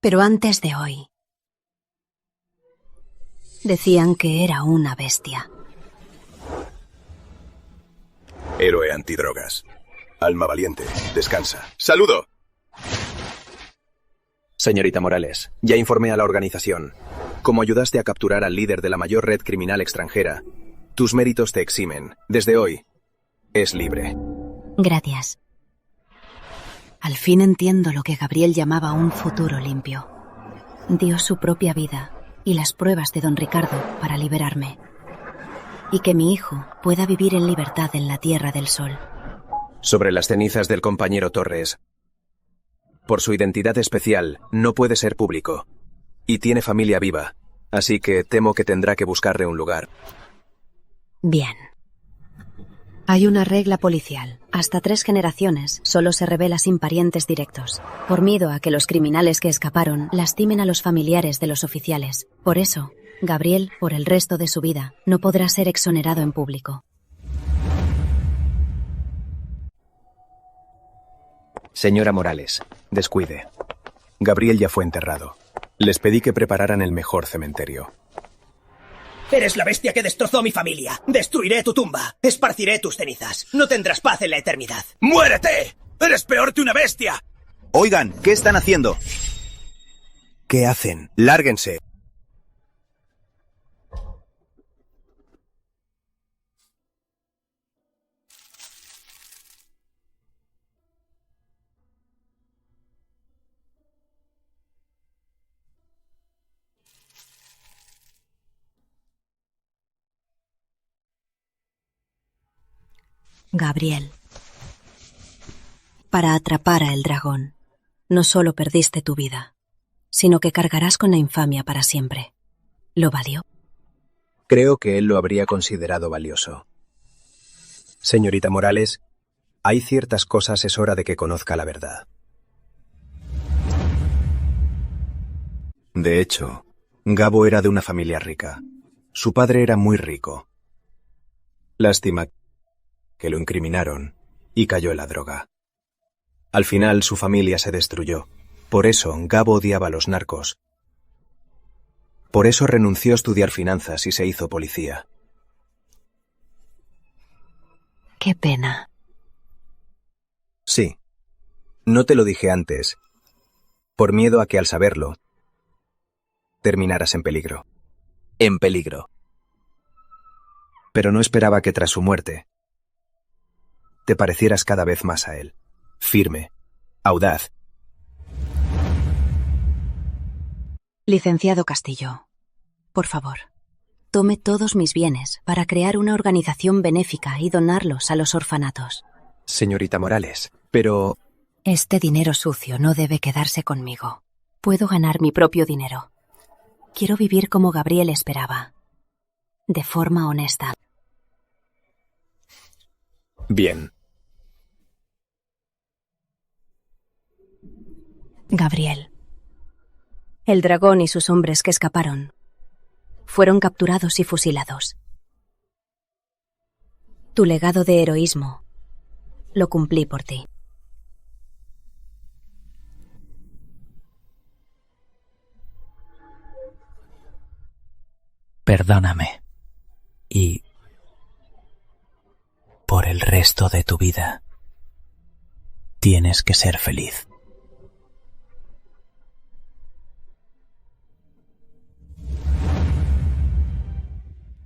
S1: Pero antes de hoy, decían que era una bestia.
S13: Héroe antidrogas. Alma valiente. Descansa. ¡Saludo!
S9: Señorita Morales, ya informé a la organización. Como ayudaste a capturar al líder de la mayor red criminal extranjera, tus méritos te eximen. Desde hoy, es libre.
S1: Gracias. Al fin entiendo lo que Gabriel llamaba un futuro limpio. Dio su propia vida y las pruebas de Don Ricardo para liberarme. Y que mi hijo pueda vivir en libertad en la Tierra del Sol.
S9: Sobre las cenizas del compañero Torres. Por su identidad especial, no puede ser público. Y tiene familia viva, así que temo que tendrá que buscarle un lugar.
S1: Bien. Hay una regla policial. Hasta 3 generaciones solo se revela sin parientes directos, por miedo a que los criminales que escaparon lastimen a los familiares de los oficiales. Por eso, Gabriel, por el resto de su vida, no podrá ser exonerado en público.
S9: Señora Morales, descuide. Gabriel ya fue enterrado. Les pedí que prepararan el mejor cementerio.
S6: Eres la bestia que destrozó mi familia. Destruiré tu tumba. Esparciré tus cenizas. No tendrás paz en la eternidad.
S5: ¡Muérete! ¡Eres peor que una bestia!
S16: Oigan, ¿qué están haciendo?
S9: ¿Qué hacen?
S16: Lárguense.
S1: Gabriel, para atrapar a el dragón, no solo perdiste tu vida, sino que cargarás con la infamia para siempre. ¿Lo valió?
S9: Creo que él lo habría considerado valioso. Señorita Morales, hay ciertas cosas es hora de que conozca la verdad. De hecho, Gabo era de una familia rica. Su padre era muy rico. Lástima que lo incriminaron y cayó en la droga. Al final su familia se destruyó. Por eso Gabo odiaba a los narcos. Por eso renunció a estudiar finanzas y se hizo policía.
S1: Qué pena.
S9: Sí. No te lo dije antes, por miedo a que al saberlo terminaras en peligro. En peligro. Pero no esperaba que tras su muerte te parecieras cada vez más a él. Firme, audaz.
S1: Licenciado Castillo, por favor, tome todos mis bienes para crear una organización benéfica y donarlos a los orfanatos.
S9: Señorita Morales, pero...
S1: Este dinero sucio no debe quedarse conmigo. Puedo ganar mi propio dinero. Quiero vivir como Gabriel esperaba, de forma honesta.
S9: Bien.
S1: Gabriel. El dragón y sus hombres que escaparon fueron capturados y fusilados. Tu legado de heroísmo lo cumplí por ti.
S3: Perdóname. Y por el resto de tu vida tienes que ser feliz.